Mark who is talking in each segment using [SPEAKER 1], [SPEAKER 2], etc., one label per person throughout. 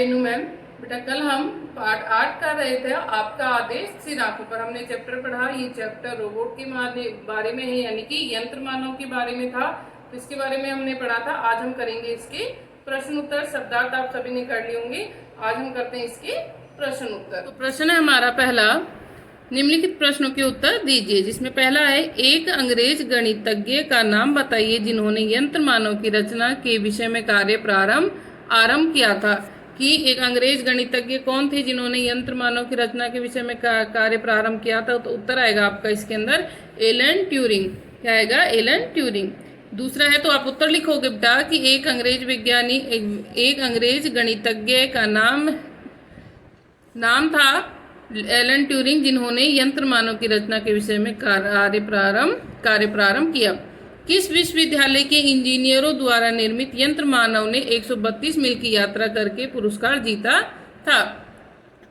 [SPEAKER 1] Renu ma'am. बेटा कल हम पार्ट 8 कर रहे थे आपका आदेश सिर आंखों पर। हमने चैप्टर पढ़ा, ये चैप्टर रोबोट के बारे में है, यानी कि यंत्र मानव के बारे में था। तो इसके बारे में हमने पढ़ा था। आज हम करेंगे इसके प्रश्न उत्तर। शब्दार्थ आप सभी ने कर लिए होंगे। आज हम करते हैं इसके प्रश्न उत्तर। तो प्रश्न है हमारा पहला, निम्नलिखित प्रश्नों के उत्तर दीजिए। जिसमें पहला है, एक अंग्रेज गणितज्ञ का नाम बताइए जिन्होंने यंत्र मानव की रचना के विषय में कार्य आरंभ किया था। कि एक अंग्रेज गणितज्ञ कौन थे जिन्होंने यंत्र मानव की रचना के विषय में कार्य प्रारंभ किया था? तो उत्तर आएगा आपका इसके अंदर एलन ट्यूरिंग। क्या आएगा? Alan Turing. दूसरा है, तो आप उत्तर लिखोगे बेटा कि एक अंग्रेज गणितज्ञ का नाम था एलन ट्यूरिंग जिन्होंने यंत्र मानव की रचना के विषय में कार्य प्रारंभ किया। किस विश्वविद्यालय के इंजीनियरों द्वारा निर्मित यंत्र मानव ने 132 मील की यात्रा करके पुरस्कार जीता था?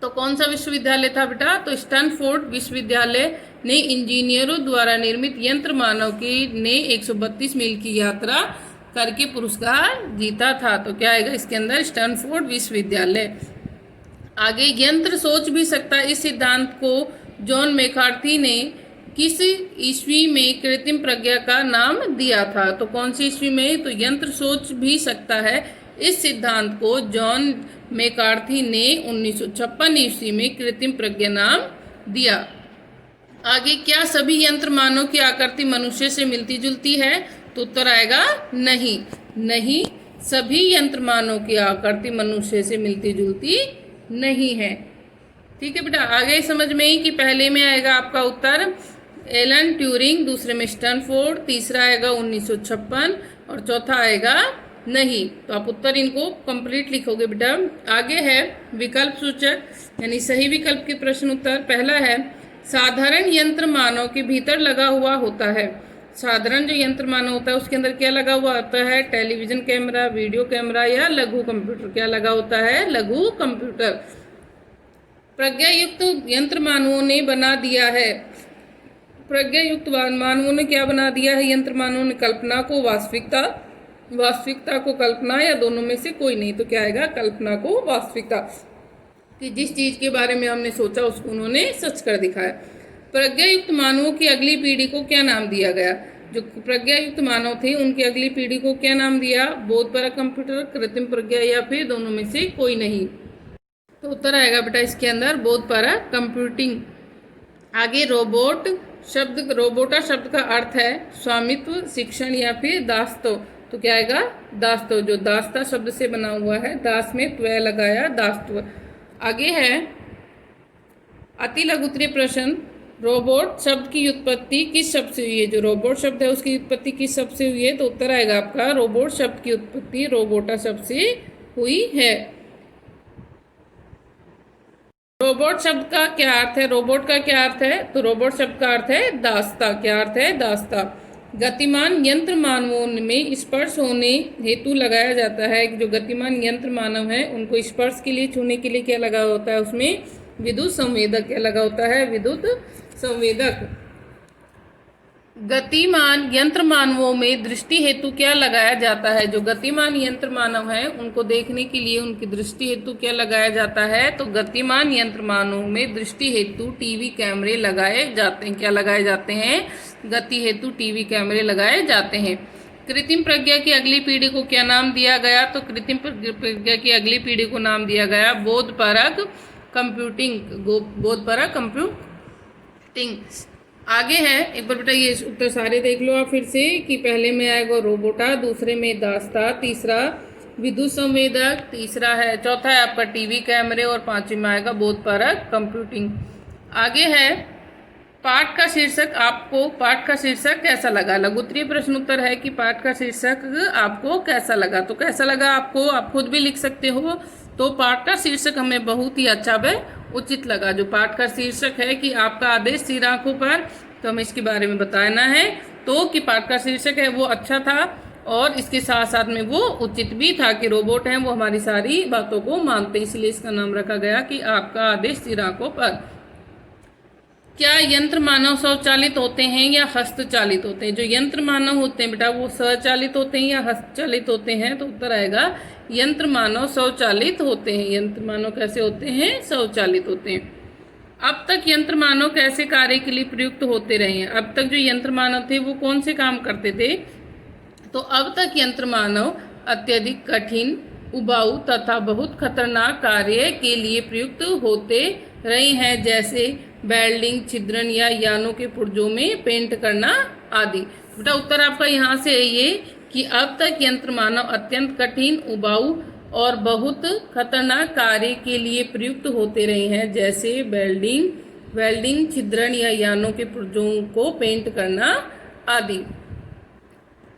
[SPEAKER 1] तो कौन सा विश्वविद्यालय था बेटा? तो स्टैनफोर्ड विश्वविद्यालय ने इंजीनियरों द्वारा निर्मित यंत्र मानव ने 132 मील की यात्रा करके पुरस्कार जीता था। तो क्या आएगा इसके अंदर? स्टैनफोर्ड विश्वविद्यालय। आगे, यंत्र सोच भी सकता है, इस सिद्धांत को जॉन मैकार्थी ने किस ईस्वी में कृत्रिम प्रज्ञा का नाम दिया था? तो कौन सी ईस्वी में? तो यंत्र सोच भी सकता है, इस सिद्धांत को जॉन मैकार्थी ने 1956 ईस्वी में कृत्रिम प्रज्ञा नाम दिया। आगे, क्या सभी यंत्र मानव की आकृति मनुष्य से मिलती जुलती है? तो उत्तर आएगा नहीं, सभी यंत्र मानव की आकृति मनुष्य से मिलती जुलती नहीं है। ठीक है बेटा, आगे समझ में ही कि पहले में आएगा आपका उत्तर एलन ट्यूरिंग, दूसरे में स्टैनफोर्ड, तीसरा आएगा 1956 और चौथा आएगा नहीं। तो आप उत्तर इनको कंप्लीट लिखोगे बेटा। आगे है विकल्प सूचक यानी सही विकल्प के प्रश्न उत्तर। पहला है, साधारण यंत्र मानव के भीतर लगा हुआ होता है। साधारण जो यंत्र मानव होता है उसके अंदर क्या लगा हुआ होता है? टेलीविजन कैमरा, वीडियो कैमरा या लघु कंप्यूटर। क्या लगा होता है? लघु कंप्यूटर। प्रज्ञायुक्त यंत्र मानवों ने बना दिया है। प्रज्ञायुक्त मानवों ने क्या बना दिया है? यंत्र मानवों ने कल्पना को वास्तविकता को कल्पना, या दोनों में से कोई नहीं। तो क्या आएगा? कल्पना को वास्तविकता, कि जिस चीज के बारे में हमने सोचा उसको उन्होंने सच कर दिखाया। प्रज्ञायुक्त मानवों की अगली पीढ़ी को क्या नाम दिया गया? जो प्रज्ञायुक्त मानव थे उनकी अगली पीढ़ी को क्या नाम दिया? बोधपरक कंप्यूटर, कृत्रिम प्रज्ञा, या फिर दोनों में से कोई नहीं। तो उत्तर आएगा बेटा इसके अंदर बोधपरक कंप्यूटिंग। आगे, रोबोटा शब्द का अर्थ है स्वामित्व, शिक्षण या फिर दासत्व। तो क्या आएगा? दासत्व। जो दासता शब्द से बना हुआ है, दास में त्वय लगाया, दासत्व। आगे है अति लघु उत्तरीय प्रश्न, रोबोट शब्द की उत्पत्ति किस शब्द से हुई है? जो रोबोट शब्द है उसकी उत्पत्ति किस शब्द से हुई है? तो उत्तर आएगा आपका रोबोट शब्द की उत्पत्ति रोबोटा शब्द से हुई है। रोबोट शब्द का क्या अर्थ है? रोबोट का क्या अर्थ है? तो रोबोट शब्द का अर्थ है दासता। क्या अर्थ है? दासता। गतिमान यंत्र मानवों में स्पर्श होने हेतु लगाया जाता है। जो गतिमान यंत्र मानव है उनको स्पर्श के लिए, छूने के लिए क्या लगा होता है? उसमें विद्युत संवेदक। क्या लगा होता है? विद्युत संवेदक। गतिमान यंत्र मानवों में दृष्टि हेतु क्या लगाया जाता है? जो गतिमान यंत्र मानव हैं उनको देखने के लिए उनकी दृष्टि हेतु क्या लगाया जाता है? तो गतिमान यंत्र मानवों में दृष्टि हेतु टीवी कैमरे लगाए जाते हैं। क्या लगाए जाते हैं? गति हेतु टीवी कैमरे लगाए जाते हैं। कृत्रिम प्रज्ञा की अगली पीढ़ी को क्या नाम दिया गया? तो कृत्रिम प्रज्ञा की अगली पीढ़ी को नाम दिया गया बोधपरक कंप्यूटिंग। बोधपरक कंप्यूटिंग। आगे है, एक बार बेटा ये उत्तर सारे देख लो आप फिर से, कि पहले में आएगा रोबोटा, दूसरे में दासता, तीसरा विद्युत संवेदक, चौथा है आपका टीवी कैमरे, और पांचवी में आएगा बोधपरक कंप्यूटिंग। आगे है पाठ का शीर्षक कैसा लगा? लघु उत्तरीय प्रश्न उत्तर है कि पाठ का शीर्षक आपको कैसा लगा? तो कैसा लगा आपको, आप खुद भी लिख सकते हो। तो पाठ का शीर्षक हमें बहुत ही अच्छा व उचित लगा। जो पाठ का शीर्षक है कि आपका आदेश सिर आंखों पर, तो हमें इसके बारे में बताना है। तो कि पाठ का शीर्षक है वो अच्छा था, और इसके साथ साथ में वो उचित भी था कि रोबोट हैं वो हमारी सारी बातों को मानते, इसलिए इसका नाम रखा गया कि आपका आदेश सिर आंखों पर। क्या यंत्र मानव स्वचालित होते हैं या हस्तचालित होते हैं? जो यंत्र मानव होते हैं बेटा वो स्वचालित होते हैं या हस्तचालित होते हैं? तो उत्तर आएगा यंत्र मानव स्वचालित होते हैं। यंत्र मानव कैसे होते हैं? स्वचालित होते हैं। अब तक यंत्र मानव कैसे कार्य के लिए प्रयुक्त होते रहे हैं? अब तक जो यंत्र मानव थे वो कौन से काम करते थे? तो अब तक यंत्र मानव अत्यधिक कठिन, उबाऊ तथा बहुत खतरनाक कार्य के लिए प्रयुक्त होते रहे हैं, जैसे वेल्डिंग, छिद्रण या यानों के पुर्जों में पेंट करना आदि। बेटा उत्तर आपका यहाँ से है ये कि अब तक यंत्र मानव अत्यंत कठिन, उबाऊ और बहुत खतरनाक कार्य के लिए प्रयुक्त होते रहे हैं, जैसे वेल्डिंग, छिद्रण या यानों के पुर्जों को पेंट करना आदि।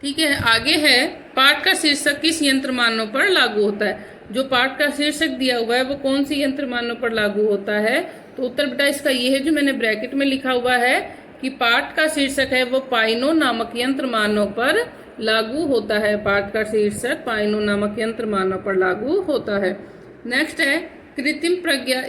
[SPEAKER 1] ठीक है, आगे है पाठ का शीर्षक किस यंत्र मानव पर लागू होता है? जो पाठ का शीर्षक दिया हुआ है वो कौन सी यंत्र मानव पर लागू होता है? तो उत्तर बेटा इसका ये है जो मैंने ब्रैकेट में लिखा हुआ है कि पाठ का शीर्षक है वो पाइनो नामक यंत्र मानव पर लागू होता है। पाठ का शीर्षक पाइनो नामक यंत्र मानव पर लागू होता है। नेक्स्ट है कृत्रिम प्रज्ञा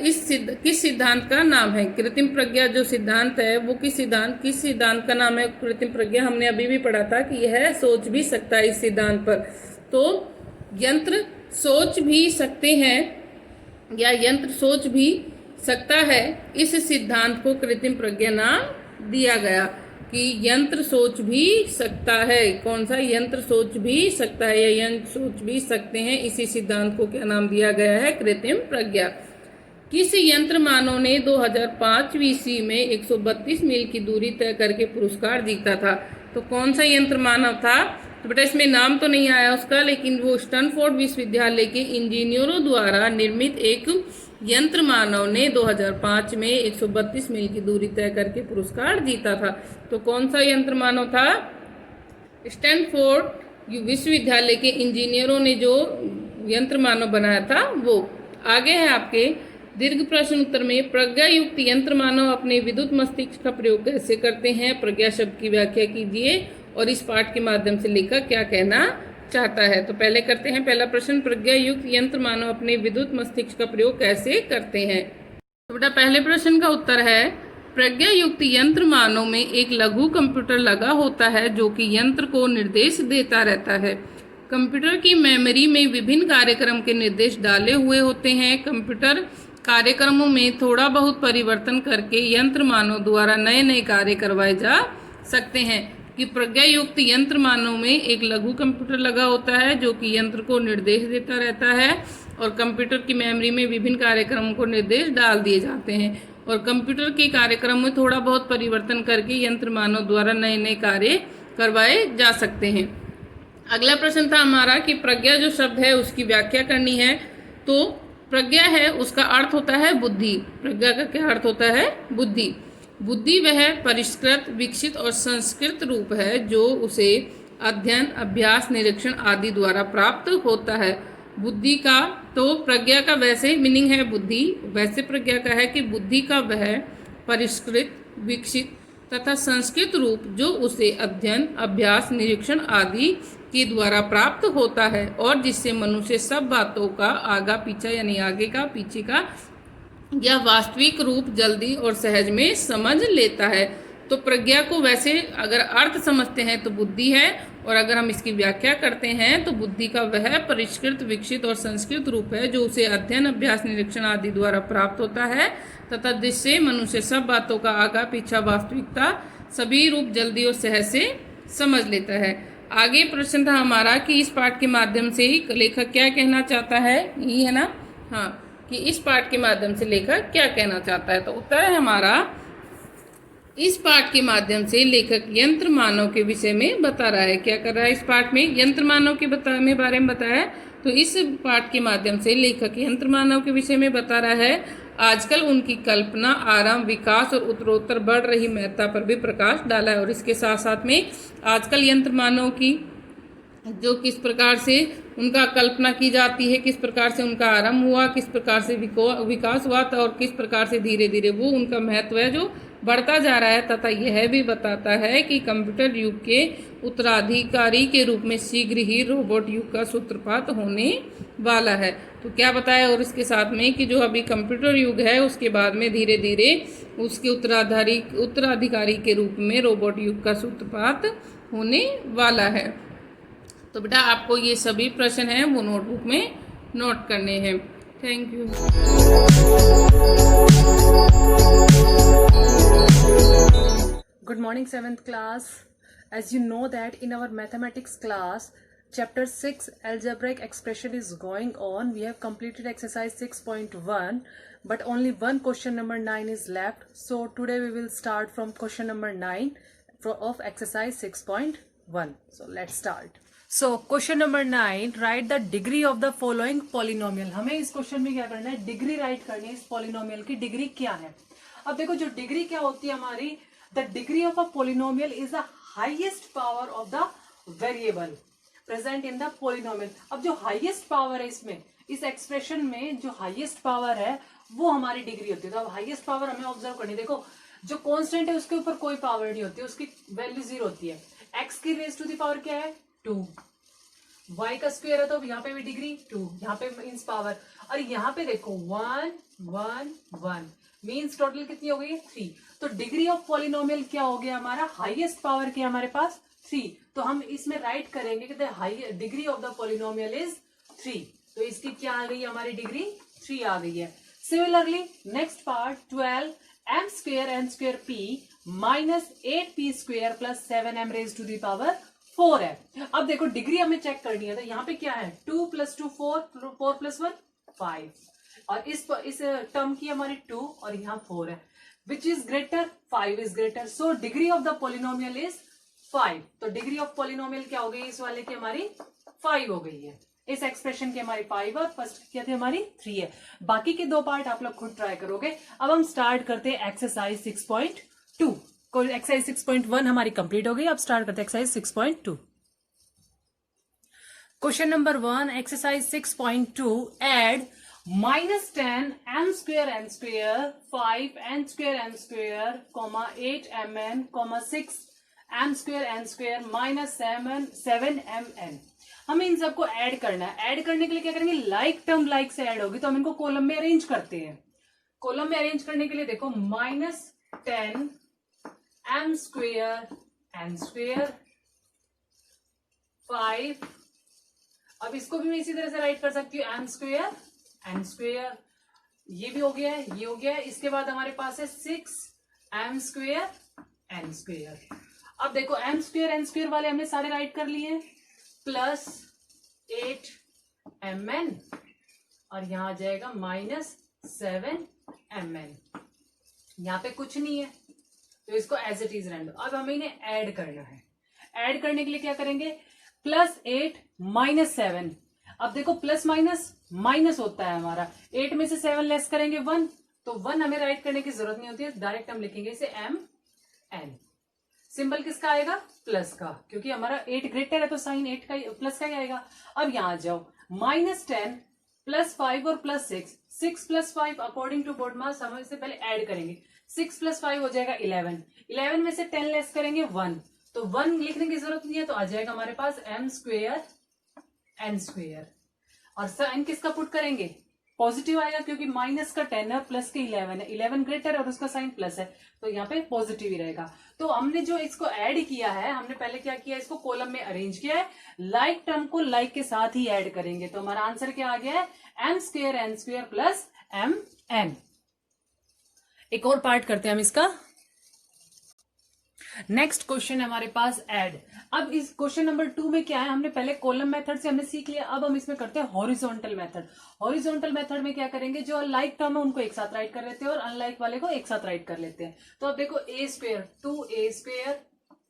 [SPEAKER 1] किस सिद्धांत का नाम है? कृत्रिम प्रज्ञा जो सिद्धांत है वो किस सिद्धांत का नाम है? कृत्रिम प्रज्ञा हमने अभी भी पढ़ा था कि यह सोच भी सकता है इस सिद्धांत पर। तो यंत्र सोच भी सकते हैं या यंत्र सोच भी सकता है, इस सिद्धांत को कृत्रिम प्रज्ञा नाम दिया गया कि यंत्र सोच भी सकता है। कौन सा? यंत्र सोच भी सकता है या यंत्र सोच भी सकते हैं, इसी सिद्धांत को क्या नाम दिया गया है? कृत्रिम प्रज्ञा। किस यंत्र मानव ने 2005 ईस्वी में 132 मील की दूरी तय करके पुरस्कार जीता था? तो कौन सा यंत्र मानव था? तो बेटा इसमें नाम तो नहीं आया उसका, लेकिन वो स्टैनफोर्ड विश्वविद्यालय के इंजीनियरों द्वारा निर्मित एक यंत्र मानव ने 2005 में 132 मील की दूरी तय करके पुरस्कार जीता था। तो कौन सा यंत्र मानव था? स्टैनफोर्ड विश्वविद्यालय के इंजीनियरों ने जो यंत्र मानव बनाया था वो। आगे है आपके दीर्घ प्रश्न उत्तर में प्रज्ञा युक्त यंत्र मानव अपने विद्युत मस्तिष्क का प्रयोग कैसे करते हैं? प्रज्ञा शब्द की व्याख्या कीजिए और इस पाठ के माध्यम से लेखक क्या कहना चाहता है। तो पहले करते हैं पहला प्रश्न, प्रज्ञा युक्त यंत्र मानव अपने विद्युत मस्तिष्क का प्रयोग कैसे करते हैं? तो बेटा पहले प्रश्न का उत्तर है प्रज्ञा युक्त यंत्र मानव में एक लघु कंप्यूटर लगा होता है जो कि यंत्र को निर्देश देता रहता है। कंप्यूटर की मेमोरी में विभिन्न कार्यक्रम के निर्देश डाले हुए होते हैं। कंप्यूटर कार्यक्रमों में थोड़ा बहुत परिवर्तन करके यंत्र मानव द्वारा नए नए कार्य करवाए जा सकते हैं। कि प्रज्ञा युक्त यंत्र मानव में एक लघु कंप्यूटर लगा होता है जो कि यंत्र को निर्देश देता रहता है और कंप्यूटर की मेमोरी में विभिन्न कार्यक्रमों को निर्देश डाल दिए जाते हैं और कंप्यूटर के कार्यक्रम में थोड़ा बहुत परिवर्तन करके यंत्र मानव द्वारा नए नए कार्य करवाए जा सकते हैं। अगला प्रश्न था हमारा कि प्रज्ञा जो शब्द है उसकी व्याख्या करनी है। तो प्रज्ञा है उसका अर्थ होता है बुद्धि। प्रज्ञा का क्या अर्थ होता है? बुद्धि। बुद्धि वह परिष्कृत, विकसित और संस्कृत रूप है जो उसे अध्ययन, अभ्यास, निरीक्षण आदि द्वारा प्राप्त होता है। बुद्धि का तो प्रज्ञा का वैसे मीनिंग है बुद्धि, वैसे प्रज्ञा का है कि बुद्धि का वह परिष्कृत, विकसित तथा संस्कृत रूप जो उसे अध्ययन, अभ्यास, निरीक्षण आदि के द्वारा प्राप्त होता है और जिससे मनुष्य सब बातों का आगा पीछा यानी आगे का पीछे का या वास्तविक रूप जल्दी और सहज में समझ लेता है। तो प्रज्ञा को वैसे अगर अर्थ समझते हैं तो बुद्धि है और अगर हम इसकी व्याख्या करते हैं तो बुद्धि का वह परिष्कृत, विकसित और संस्कृत रूप है जो उसे अध्ययन, अभ्यास, निरीक्षण आदि द्वारा प्राप्त होता है तथा जिससे मनुष्य सब बातों का आगा पीछा, वास्तविकता, सभी रूप जल्दी और सहज से समझ लेता है। आगे प्रश्न था हमारा कि इस पाठ के माध्यम से लेखक क्या कहना चाहता है? ये है ना, हाँ, कि इस पाठ के माध्यम से लेखक क्या कहना चाहता है। तो उत्तर है हमारा इस पाठ के माध्यम से लेखक यंत्र मानव के विषय में बता रहा है। क्या कर रहा है इस पाठ में? यंत्र मानव के बारे में बताया। तो इस पाठ के माध्यम से लेखक यंत्र मानव के विषय में बता रहा है। आजकल उनकी कल्पना, आराम, विकास और उत्तरोत्तर बढ़ रही महत्ता पर भी प्रकाश डाला है और इसके साथ साथ में आजकल यंत्र मानव की जो किस प्रकार से उनका कल्पना की जाती है, किस प्रकार से उनका आरंभ हुआ, किस प्रकार से विकास हुआ और किस प्रकार से धीरे धीरे वो उनका महत्व है जो बढ़ता जा रहा है, तथा यह भी बताता है कि कंप्यूटर युग के उत्तराधिकारी के रूप में शीघ्र ही रोबोट युग का सूत्रपात होने वाला है। तो क्या बताया और इसके साथ में कि जो अभी कंप्यूटर युग है उसके बाद में धीरे धीरे उसके उत्तराधिकारी के रूप में रोबोट युग का सूत्रपात होने वाला है। तो बेटा आपको ये सभी प्रश्न हैं वो नोटबुक में नोट करने हैं। Thank you.
[SPEAKER 2] Good morning, 7th class. As you know that in our mathematics class, chapter 6 algebraic expression is going on. We have completed exercise 6.1, but only one question number 9 is left. So today we will start from question number 9 of exercise 6.1. So let's start. So question number 9, write the degree of the following polynomial. हमें इस question में क्या करना है, degree right करनी है। इस polynomial की डिग्री क्या है। अब देखो जो डिग्री क्या होती है हमारी, the degree of a polynomial is the highest power of the variable present in the polynomial. अब जो हाईएस्ट पावर है इसमें, इस एक्सप्रेशन में जो हाईएस्ट पावर है वो हमारी डिग्री होती है। तो अब हाईएस्ट पावर हमें ऑब्जर्व करनी है। देखो जो कांस्टेंट है उसके ऊपर कोई पावर नहीं होती, उसकी वैल्यू 0 होती है। एक्स की रेज टू द पावर क्या है, 2। y का स्क्वायर है तो यहाँ पे भी डिग्री 2, यहाँ पे मीन्स पावर, और यहाँ पे देखो 1 1 1 मीन्स टोटल कितनी हो गई, 3। तो डिग्री ऑफ पॉलिनोमियल क्या हो गया हमारा, हाईएस्ट पावर क्या हमारे पास 3। तो हम इसमें राइट करेंगे कि the degree of the polynomial is 3। तो इसकी क्या आ गई, हमारी डिग्री 3 आ गई है। Similarly next part 12 m square n square p minus 8p square plus 7m raise to the power 4 है। अब देखो डिग्री हमें चेक करनी है, तो यहाँ पे क्या है, 2 + 2 4, 4 + 1 5, और इस टर्म की हमारी 2 और यहाँ 4 है। Which is greater, 5 is greater. So degree of the polynomial is 5। तो डिग्री ऑफ पॉलिनोमियल क्या हो गई, इस वाले की हमारी 5 हो गई है। इस एक्सप्रेशन की हमारी 5 और फर्स्ट क्या थी हमारी 3 है। बाकी के 2 पार्ट आप लोग खुद ट्राई करोगे। अब हम स्टार्ट करते हैं एक्सरसाइज 6.2। एक्सरसाइज 6.1 हमारी कंप्लीट हो गई। अब स्टार्ट करते हैं exercise 6.2। Question number 1, exercise 6.2, add -10 m square n square 5 n square n square 8 mn 6 m square n square -7 mn। हमें इन सबको ऐड करना है। ऐड करने के लिए क्या करेंगे, लाइक टर्म लाइक से ऐड होगी, तो हम इनको कॉलम में अरेंज करते हैं। कॉलम में अरेंज करने के लिए देखो -10 m स्क्वेयर n स्क्वेयर 5, अब इसको भी मैं इसी तरह से राइट कर सकती हूँ m स्क्वेयर n स्क्वेयर, ये भी हो गया है, ये हो गया है। इसके बाद हमारे पास है 6 m स्क्वेयर n स्क्वेयर। अब देखो m स्क्वेयर n स्क्वेयर वाले हमने सारे राइट कर लिए, प्लस 8 mn और यहां आ जाएगा -7 mn। यहां पे कुछ नहीं है तो इसको एज इट इज रहने दो। अब हमें इन्हें ऐड करना है। ऐड करने के लिए क्या करेंगे, +8 -7। अब देखो प्लस माइनस माइनस होता है हमारा, 8 में से 7 लेस करेंगे 1, तो 1 हमें राइट करने की जरूरत नहीं होती है, डायरेक्ट हम लिखेंगे इसे mn। सिंबल किसका आएगा, प्लस का, क्योंकि हमारा 8 ग्रेटर है तो साइन 8 का प्लस का ही आएगा। अब यहां जाओ, -10 +5 और +6, 6 + 5 अकॉर्डिंग टू बोर्ड मास हम इससे पहले ऐड करेंगे। 6 + 5 हो जाएगा 11, 11 में से 10 लेस करेंगे 1, तो 1 लिखने की जरूरत नहीं है, तो आ जाएगा हमारे पास m स्क्वेयर n स्क्वेयर। और साइन किसका पुट करेंगे, पॉजिटिव आएगा, क्योंकि माइनस का 10 है, प्लस के 11 है, 11 ग्रेटर और उसका साइन प्लस है, तो यहाँ पे पॉजिटिव ही रहेगा। तो हमने जो इसको ऐड किया है, हमने पहले क्या किया, इसको कॉलम में अरेंज किया है, लाइक टर्म को लाइक के साथ ही ऐड करेंगे, तो हमारा आंसर क्या आ गया है, m square n square plus mn। एक और पार्ट करते हैं हम इसका। नेक्स्ट क्वेश्चन हमारे पास ऐड। अब इस क्वेश्चन नंबर 2 में क्या है, हमने पहले कॉलम मेथड से हमने सीख लिया, अब हम इसमें करते हैं हॉरिजॉन्टल मेथड। हॉरिजॉन्टल मेथड में क्या करेंगे, जो लाइक टर्म है उनको एक साथ राइट कर लेते हैं और अनलाइक वाले को एक साथ राइट कर लेते हैं। तो अब देखो a square 2a square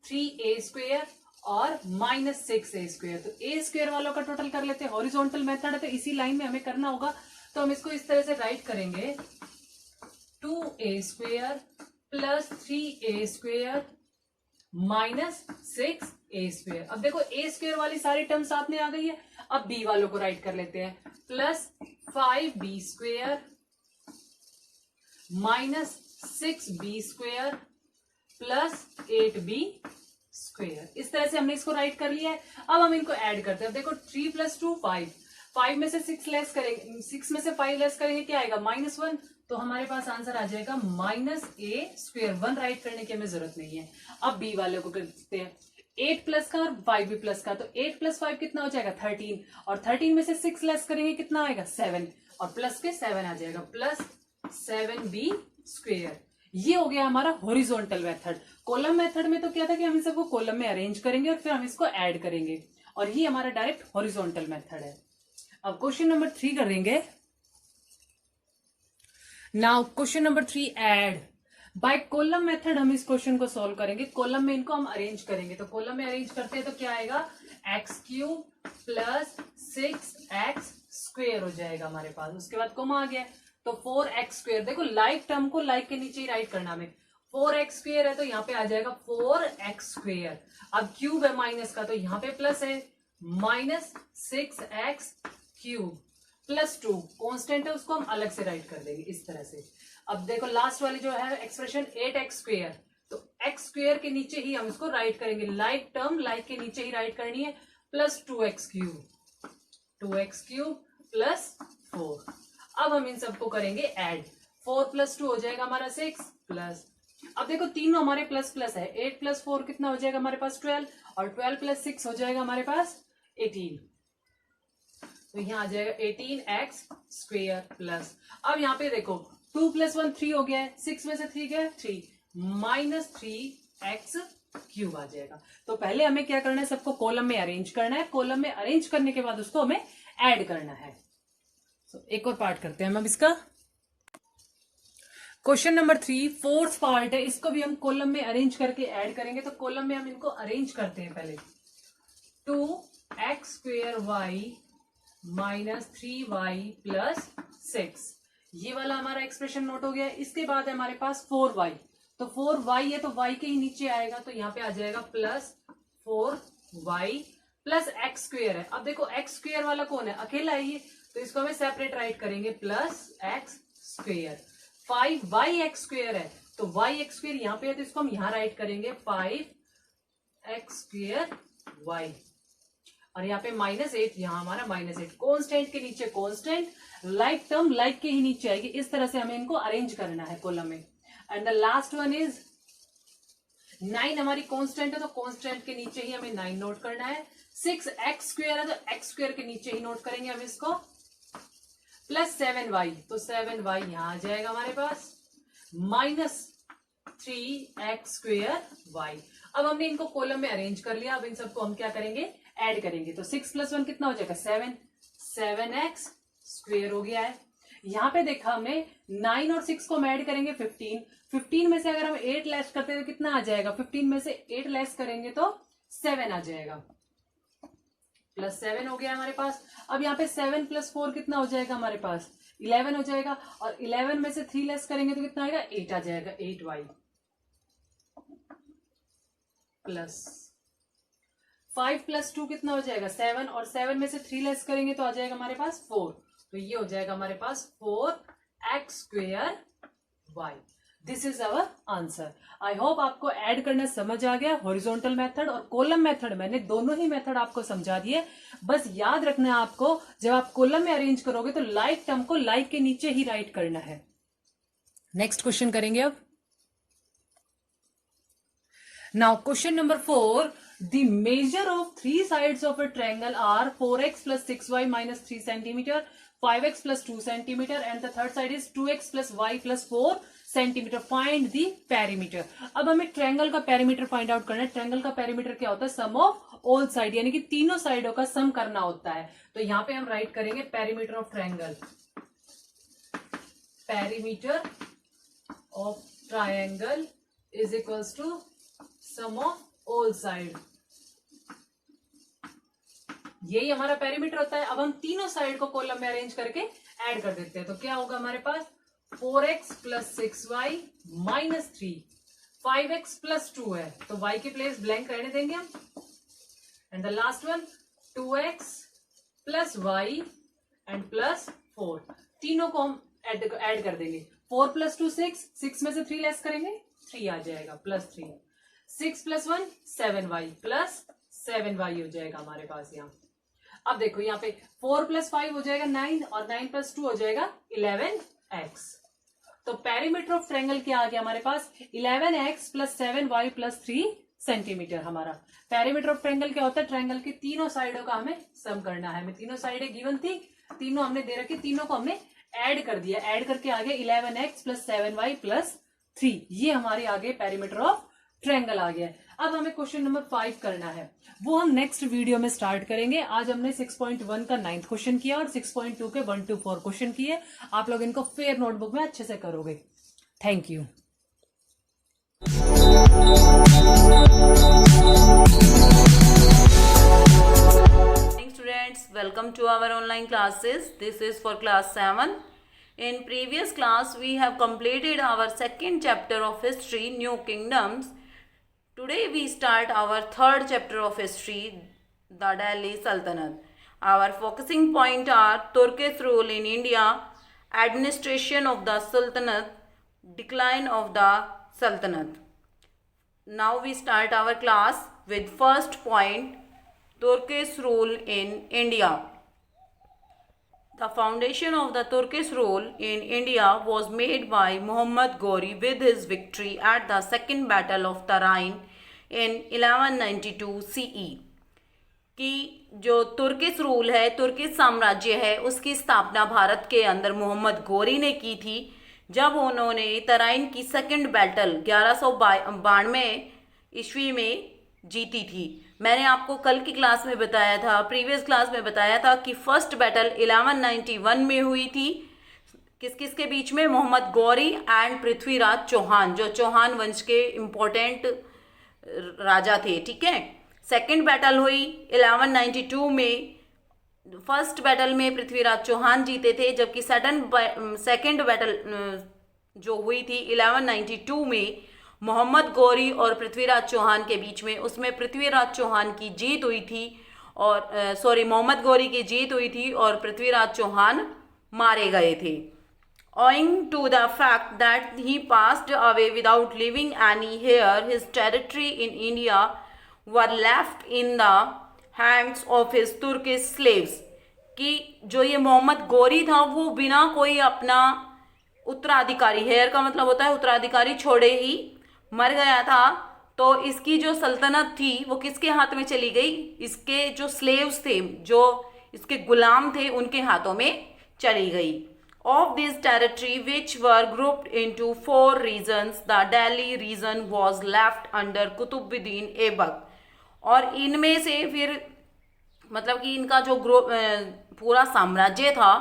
[SPEAKER 2] 3a square और -6a स्क्वेयर, तो a स्क्वेयर वालों का टोटल कर लेते हैं। हॉरिजॉन्टल मेथड है तो इसी लाइन में हमें करना होगा, तो हम इसको इस तरह से राइट करेंगे, 2a square plus 3a square -6 ए स्क्वेयर। अब देखो ए स्क्वेयर वाली सारी टर्म साथ में आ गई है। अब बी वालों को राइट कर लेते हैं, plus 5b square minus 6b square plus 8b square. इस तरह से हमने इसको राइट कर लिया है। अब हम इनको ऐड करते हैं। अब देखो 3 + 2 5, 5 में से 6 लेस करेंगे, 6 में से 5 लेस करेंगे, क्या आएगा -1। तो हमारे पास आंसर आ जाएगा -a स्क्वेयर। 1 राइट करने की हमें जरूरत नहीं है। अब बी वाले को करते हैं, 8 प्लस का और 5b प्लस का। तो 8 + 5 कितना हो जाएगा 13, और 13 में से 6 लेस करेंगे, कितना आएगा 7, और प्लस के 7 आ जाएगा, प्लस 7b स्क्वेयर। ये हो गया हमारा हॉरिजॉन्टल मेथड। कॉलम मेथड में तो क्या था कि हम इन सबको कॉलम में अरेंज करेंगे और फिर हम इसको ऐड करेंगे, और ये हमारा डायरेक्ट हॉरिजॉन्टल मेथड है। अब क्वेश्चन नंबर 3 करेंगे। Now question number 3, add by column method हम इस क्वेश्चन को सॉल्व करेंगे। कॉलम में इनको हम अरेंज करेंगे, तो कॉलम में अरेंज करते हैं तो क्या आएगा, x³ प्लस 6x स्क्वेयर हो जाएगा हमारे पास। उसके बाद कोमा आ गया, तो 4x स्क्वेयर। देखो लाइक टर्म को लाइक के नीचे ही राइट करना हमें। 4x स्क्वेयर है तो यहाँ पे आ जाएगा 4x स्क्वेयर। अब क्यूब है माइनस का, तो यहाँ पे प्लस है, minus 6x cube plus 2 constant है, उसको हम अलग से राइट कर देंगे इस तरह से। अब देखो लास्ट वाली जो है एक्सप्रेशन 8x स्क्वेयर, तो x स्क्वेयर के नीचे ही हम इसको राइट करेंगे। लाइक टर्म लाइक के नीचे ही राइट करनी है, प्लस 2x क्यूब प्लस 4। अब हम इन सबको करेंगे ऐड। 4 + 2 हो जाएगा हमारा 6 प्लस, अब देखो तीनों हमारे प्लस प्लस है। 8 + 4 कितना हो जाएगा हमारे पास 12, और 12 + 6 हो जाएगा हमारे पास 18। तो यहाँ आ जाएगा 18x स्क्वेयर प्लस, अब यहाँ पे देखो 2 + 1 3 हो गया है, 6 में से 3 गया 3, माइनस 3x क्यूब आ जाएगा। तो पहले हमें क्या करना है, सबको कॉलम में अरेंज करना है। कॉलम में अरेंज करने के बाद उसको हमें ऐड करना है। एक और पार्ट करते हैं हम अब इसका। क्वेश्चन नंबर 3 फोर्थ पार्ट है, इसको भी हम कॉलम में अरेंज करके ऐड करेंगे। तो कॉलम में हम इनको अरेंज करते हैं पहले। 2x² माइनस 3y प्लस 6, ये वाला हमारा एक्सप्रेशन नोट हो गया है। इसके बाद है हमारे पास 4y, तो 4y है तो y के ही नीचे आएगा, तो यहाँ पे आ जाएगा प्लस 4y प्लस x² है। अब देखो x² वाला कौन है, अकेला है ये, तो इसको हमें सेपरेट राइट करेंगे, प्लस x²। 5yx² है, तो yx² यहाँ पे है तो इसको हम यहाँ राइट करेंगे 5x²y, और यहाँ पे -8, यहाँ हमारा -8। कॉन्स्टेंट के नीचे कॉन्स्टेंट, लाइक टर्म लाइक के ही नीचे आएगी। इस तरह से हमें इनको अरेंज करना है कॉलम में। And the last one is 9, हमारी कॉन्स्टेंट है तो कॉन्स्टेंट के नीचे ही हमें 9 नोट करना है। 6x² है तो x² के नीचे ही नोट करेंगे हम इसको, प्लस 7y, तो 7y यहाँ आ जाएगा हमारे पास, माइनस 3x²y। अब हमने इनको कॉलम में अरेंज कर लिया। अब इन सबको हम क्या करेंगे, ऐड करेंगे। तो 6 + 1 कितना हो जाएगा 7, 7x² हो गया है। यहाँ पे देखा हमने 9 और 6 को हम ऐड करेंगे 15, 15 में से अगर हम 8 लेस करते हैं तो कितना आ जाएगा, 15 में से 8 लेस करेंगे तो 7 आ जाएगा, प्लस 7 हो गया हमारे पास। अब यहाँ पे 7 + 4 कितना हो जाएगा हमारे पास 11 हो जाएगा, और 11 में से 3 लेस करेंगे तो कितना आएगा 8 आ जाएगा, 8y प्लस 5 + 2 कितना हो जाएगा 7, और 7 में से 3 लेस करेंगे तो आ जाएगा हमारे पास 4, तो ये हो जाएगा हमारे पास 4x²y। This is our answer. I hope आपको ऐड करना समझ आ गया। हॉरिजॉन्टल मेथड और कॉलम मेथड, मैंने दोनों ही मेथड आपको समझा दिए। बस याद रखना है आपको, जब आप कॉलम में अरेंज करोगे तो लाइक टर्म को लाइक के नीचे ही राइट करना है। नेक्स्ट क्वेश्चन करेंगे अब। Now question number 4, the measure of 3 sides of a triangle are 4x plus 6y minus 3 centimeter, 5x plus 2 centimeter, and the third side is 2x plus y plus 4 centimeter. Find the perimeter. अब हमें triangle का perimeter find out करना है। Triangle का perimeter क्या होता है, सम of all side, यानी कि तीनों साइडों का सम करना होता है। तो यहाँ पे हम राइट करेंगे perimeter of triangle, perimeter of triangle is equals to sum of all side. यही हमारा पेरीमीटर होता है। अब हम तीनों साइड को कॉलम में अरेंज करके ऐड कर देते हैं। तो क्या होगा हमारे पास 4x plus 6y minus 3, 5x plus 2 है तो y की प्लेस ब्लैंक रहने देंगे हम, and the last one 2x plus y and plus 4। तीनों को हम ऐड कर देंगे। 4 प्लस 2 6, 6 में से 3 लेस करेंगे 3 आ जाएगा plus 3। 6 plus 1 7y plus 7y हो जाएगा हमारे पास यहाँ। अब देखो यहाँ पे 4 प्लस 5 हो जाएगा 9 और 9 प्लस 2 हो जाएगा 11x। तो पेरीमीटर ऑफ ट्रायंगल क्या आ गया हमारे पास 11x plus 7y plus 3 centimetre. हमारा पेरीमीटर ऑफ ट्रायंगल क्या होता है, ट्रायंगल के तीनों साइडों का हमें सम करना है। हमें तीनों साइडें गिवन थी, तीनों हमने दे रखी, तीनों को हमने ऐड कर दिया। ऐड करके आगे 11x प्लस 7y प्लस 3, ये हमारे आगे पेरीमीटर ऑफ ट्रायंगल आ गया है। अब हमें क्वेश्चन नंबर 5 करना है, वो हम नेक्स्ट वीडियो में स्टार्ट करेंगे। आज हमने 6.1 का 9th क्वेश्चन किया और 6.2 के 1 to 4 क्वेश्चन किए। आप लोग इनको फेयर नोटबुक में अच्छे से करोगे। Thank you.
[SPEAKER 3] Students, welcome to our online classes. This is for class 7. In previous class we have completed our second chapter of history, New Kingdoms. Today we start our third chapter of history, the Delhi Sultanate. Our focusing point are Turkish rule in India, administration of the Sultanate, decline of the Sultanate. Now we start our class with first point, Turkish rule in India. The foundation of the Turkish rule in India was made by Muhammad Ghori with his victory at the Second Battle of Tarain in 1192 CE. कि जो Turkish rule है, Turkish साम्राज्य है, उसकी स्थापना भारत के अंदर मोहम्मद गोरी ने की थी जब उन्होंने तराइन की सेकंड बैटल 1192 ईस्वी में जीती थी। मैंने आपको कल की क्लास में बताया था, प्रीवियस क्लास में बताया था कि फर्स्ट बैटल 1191 में हुई थी। किस किस के बीच में, मोहम्मद गौरी एंड पृथ्वीराज चौहान, जो चौहान वंश के इम्पोर्टेंट राजा थे। ठीक है, सेकंड बैटल हुई 1192 में। फर्स्ट बैटल में पृथ्वीराज चौहान जीते थे, जबकि सेकंड बैटल जो हुई थी 1192 में मोहम्मद गौरी और पृथ्वीराज चौहान के बीच में, उसमें पृथ्वीराज चौहान की जीत हुई थी और मोहम्मद गौरी की जीत हुई थी और पृथ्वीराज चौहान मारे गए थे। Owing to the fact that he passed away without leaving any heir, his territory in India were left in the hands of his Turkish slaves. कि जो ये मोहम्मद गौरी था वो बिना कोई अपना उत्तराधिकारी, हेयर का मतलब होता है उत्तराधिकारी, छोड़े ही मर गया था। तो इसकी जो सल्तनत थी वो किसके हाथ में चली गई, इसके जो स्लेव्स थे, जो इसके गुलाम थे, उनके हाथों में चली गई। Of this territory, which were grouped into 4 regions, the Delhi region was left under Qutubuddin Aibak. और इनमें से फिर मतलब कि इनका जो पूरा साम्राज्य था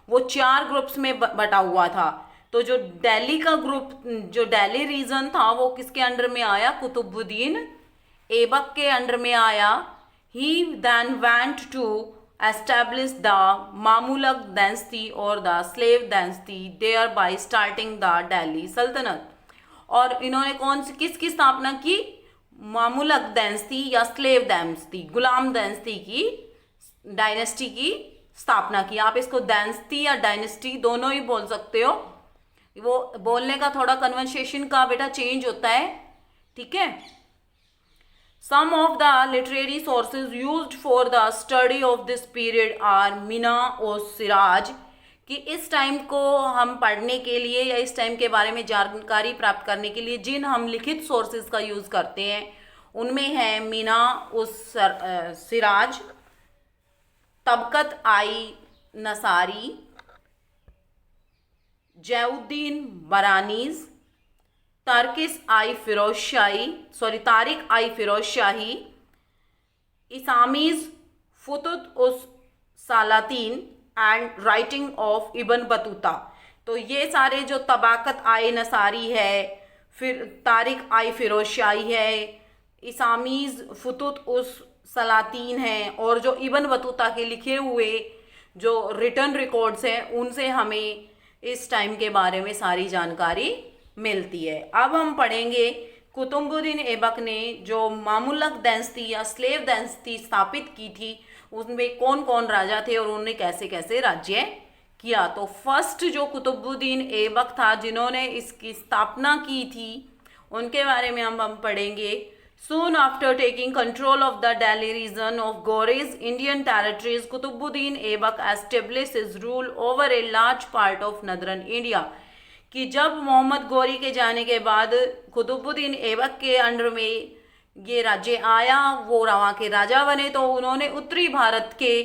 [SPEAKER 3] वो 4 ग्रुप्स में बटा हुआ था। तो जो दिल्ली का ग्रुप, जो दिल्ली रीजन था वो किसके अंडर में आया, कुतुबुद्दीन ऐबक के अंडर में आया। He then went to establish the Mamluk dynasty or the slave dynasty, thereby starting the Delhi Sultanate। और इन्होंने किसकी स्थापना की, मामुलक डायनेस्टी या स्लेव डायनेस्टी, गुलाम डायनेस्टी की स्थापना की। आप इसको डायनेस्टी या डायनेस्टी दोनों ही बोल सकते हो, वो बोलने का थोड़ा कन्वर्सेशन का बेटा चेंज होता है। ठीक है। Some of the literary sources used for the study of this period are Meena और सिराज, कि इस टाइम को हम पढ़ने के लिए या इस टाइम के बारे में जानकारी प्राप्त करने के लिए जिन हम लिखित सोर्सेज का यूज़ करते हैं उनमें है मीना उस सिराज, तबकत आई nursery, जैउद्दीन बरानीज, Tariq I Firoz shahi, Isami's Futuh us Salatin and writing of Ibn Battuta. तो ये सारे जो तबाकत आई नसारी है, फिर तारिक आई फिरोज शाही है, इसामीज फुतुत उस सलातीन है, और जो इब्न बतूता के लिखे हुए जो रिटर्न रिकॉर्ड्स हैं उनसे हमें इस टाइम के बारे में सारी जानकारी मिलती है। अब हम पढ़ेंगे कुतुबुद्दीन ऐबक ने जो मामुलक दैंसती या स्लेव दैंसती स्थापित की थी, उसमें कौन कौन राजा थे और उन्होंने कैसे कैसे राज्य किया। तो फर्स्ट जो कुतुबुद्दीन ऐबक था जिन्होंने इसकी स्थापना की थी, उनके बारे में हम पढ़ेंगे। Soon after taking control of the Delhi region of Ghor's Indian territories, Qutbuddin Aibak established his rule over a large part of northern India. कि जब मोहम्मद गौरी के जाने के बाद कुतुबुद्दीन ऐबक के अंडर में ये राज्य आया, वो वहाँ के राजा बने, तो उन्होंने उत्तरी भारत के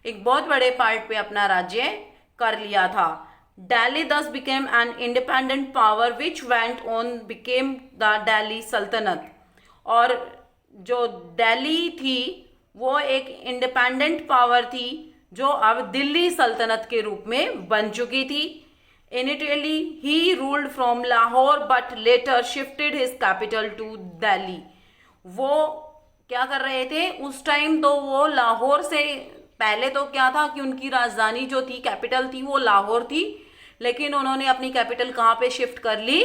[SPEAKER 3] एक बहुत बड़े पार्ट पे अपना राज्य कर लिया था। Delhi thus became an independent power which went on became the Delhi Sultanate। और जो दिल्ली थी वो एक इंडिपेंडेंट पावर थी जो अब दिल्ली सल्तनत के रूप में बन चुकी थी। इनिशियली ही ruled from Lahore but later shifted his capital to Delhi. वो क्या कर रहे थे उस टाइम, तो वो लाहौर से पहले तो क्या था कि उनकी राजधानी जो थी, कैपिटल थी, वो लाहौर थी, लेकिन उन्होंने अपनी कैपिटल कहाँ पे शिफ्ट कर ली,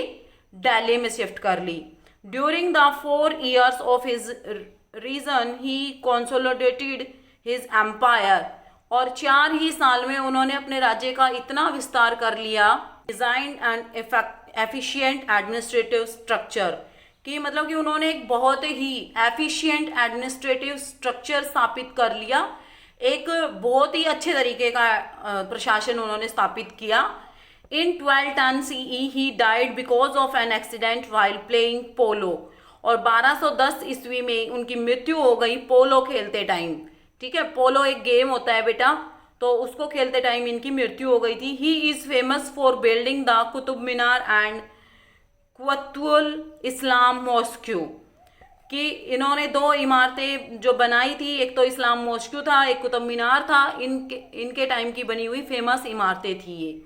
[SPEAKER 3] दिल्ली में शिफ्ट कर ली। During the 4 years of his reign, he consolidated his empire। और 4 ही साल में उन्होंने अपने राज्य का इतना विस्तार कर लिया, design and efficient administrative structure, कि मतलब कि उन्होंने एक बहुत ही एफिशिएंट एडमिनिस्ट्रेटिव स्ट्रक्चर स्थापित कर लिया, एक बहुत ही अच्छे तरीके का प्रशासन उन्होंने स्थापित किया। In 1210 CE he died because of an accident while playing polo। और 1210 ईस्वी में उनकी मृत्यु हो गई पोलो खेलते टाइम। ठीक है, पोलो एक गेम होता है बेटा, तो उसको खेलते टाइम इनकी मृत्यु हो गई थी। He is famous for building the Qutub Minar and Quwwatul Islam mosque, कि इन्होंने 2 इमारतें जो बनाई थी, एक तो इस्लाम मॉस्क्यू था, एक कुतुब मीनार था। इनके टाइम की बनी हुई फेमस इमारतें थी ये।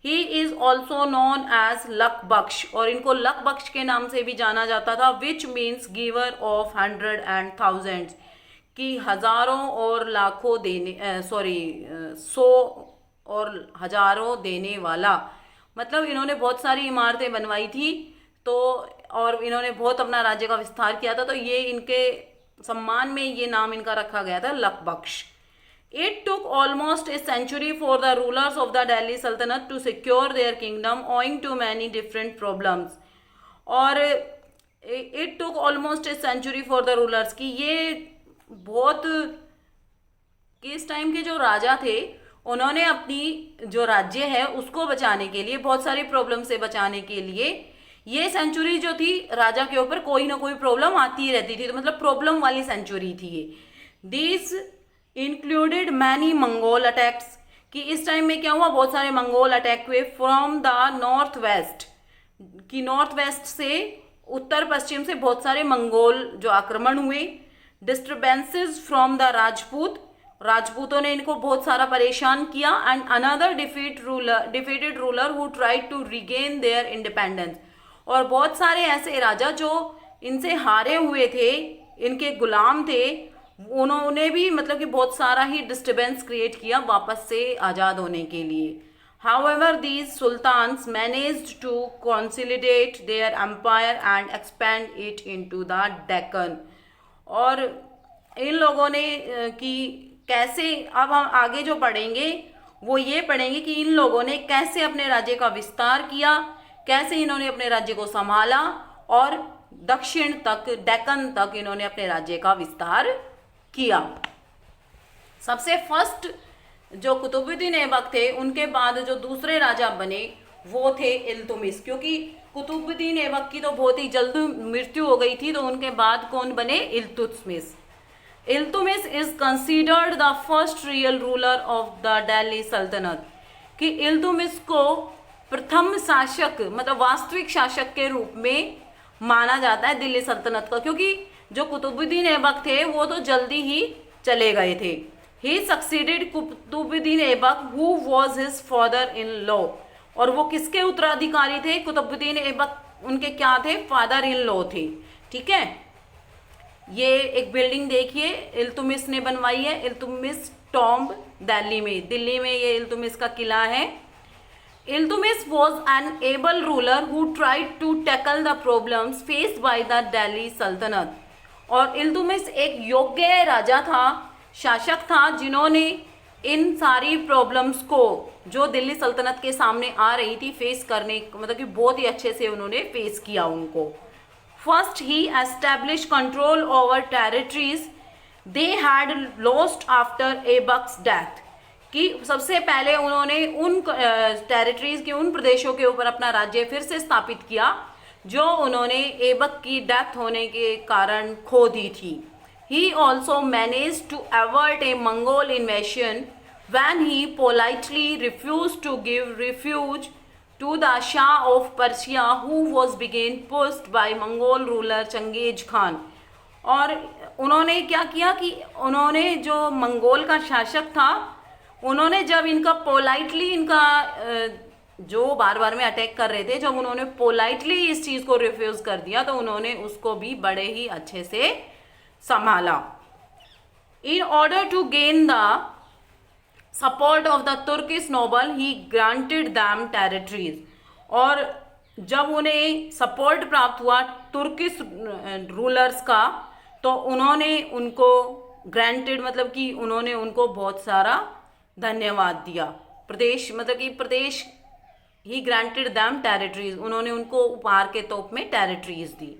[SPEAKER 3] He is also known as Lakh Bakhsh, और इनको लक बख्श के नाम से भी जाना जाता था, which means giver of 100 and thousands, कि हजारों और लाखों देने 100 और हजारों देने वाला। मतलब इन्होंने बहुत सारी इमारतें बनवाई थी, तो और इन्होंने बहुत अपना राज्य का विस्तार किया था, तो ये इनके सम्मान में ये नाम इनका रखा गया था, luck Bakhsh. It took almost a century for the rulers of the Delhi Sultanate to secure their kingdom owing to many different problems। और it took almost a century for the rulers, कि ये बहुत किस time के जो राजा थे उन्होंने अपनी जो राज्य है उसको बचाने के लिए, बहुत सारी प्रॉब्लम से बचाने के लिए, ये सेंचुरी जो थी राजा के ऊपर कोई ना कोई प्रॉब्लम आती ही रहती थी, तो मतलब प्रॉब्लम वाली सेंचुरी थी ये। This included many Mongol attacks, कि इस टाइम में क्या हुआ, बहुत सारे मंगोल अटैक हुए फ्रॉम द नॉर्थ वेस्ट, कि नॉर्थ वेस्ट से उत्तर पश्चिम से बहुत सारे मंगोल जो आक्रमण हुए। डिस्टर्बेंसेस फ्रॉम द राजपूतों ने इनको बहुत सारा परेशान किया। And another defeated ruler who tried to regain their independence, और बहुत सारे ऐसे राजा जो इनसे हारे हुए थे, इनके गुलाम थे, उन्होंने भी मतलब कि बहुत सारा ही डिस्टर्बेंस क्रिएट किया वापस से आज़ाद होने के लिए। However these sultans managed to consolidate their empire and expand it into the Deccan. और इन लोगों ने कि कैसे, अब हम आगे जो पढ़ेंगे वो ये पढ़ेंगे कि इन लोगों ने कैसे अपने राज्य का विस्तार किया, कैसे इन्होंने अपने राज्य को संभाला, और दक्षिण तक, डेक्कन तक इन्होंने अपने राज्य का विस्तार किया। सबसे फर्स्ट जो कुतुबुद्दीन ऐबक थे, उनके बाद जो दूसरे राजा बने वो थे इल्तुतमिश, क्योंकि कुतुबुद्दीन ऐबक की तो बहुत ही जल्द मृत्यु हो गई थी, तो उनके बाद कौन बने, Iltutmish. Iltutmish is considered the first real ruler of the Delhi सल्तनत, कि इल्तुतमिश को प्रथम शासक, मतलब वास्तविक शासक के रूप में माना जाता है दिल्ली सल्तनत का, क्योंकि जो कुतुबुद्दीन ऐबक थे वो तो जल्दी ही चले गए थे। He succeeded Qutbuddin Aibak who was his father in law, और वो किसके उत्तराधिकारी थे, कुतुबुद्दीन ऐबक उनके क्या थे, फादर इन लॉ थे। ठीक है, ये एक बिल्डिंग देखिए इल्तुतमिश ने बनवाई है, इल्तुतमिश टॉम्ब दिल्ली में ये इल्तुतमिश का किला है। Iltutmish was an able ruler who tried to tackle the problems faced by the Delhi Sultanate. और इल्तुतमिश एक योग्य राजा था, शासक था, जिन्होंने इन सारी प्रॉब्लम्स को जो दिल्ली सल्तनत के सामने आ रही थी फेस करने, मतलब कि बहुत ही अच्छे से उन्होंने फेस किया उनको. First he establish control over territories they had lost after Aibak's death. कि सबसे पहले उन्होंने उन टेरिटरीज के, उन प्रदेशों के ऊपर अपना राज्य फिर से स्थापित किया जो उन्होंने ऐबक की डेथ होने के कारण खो दी थी. He also managed to avert a Mongol invasion when he politely refused to give refuge to the Shah of Persia, who was being pushed by Mongol ruler Chengiz Khan. और उन्होंने क्या किया कि उन्होंने जो मंगोल का शासक था, उन्होंने जब इनका पोलाइटली, इनका जो बार बार में अटैक कर रहे थे, जब उन्होंने पोलाइटली इस चीज़ को रिफ्यूज़ कर दिया तो उन्होंने उसको भी बड़े ही अच्छे से संभाला. In order to gain the support of the Turkish noble he granted them territories. और जब उन्हें सपोर्ट प्राप्त हुआ तुर्किश रूलर्स का, तो उन्होंने उनको ग्रांटेड, मतलब कि उन्होंने उनको बहुत सारा धन्यवाद दिया. प्रदेश, मतलब कि प्रदेश, ही ग्रांटेड दैम टेरिटरीज, उन्होंने उनको उपहार के तौर में territories the.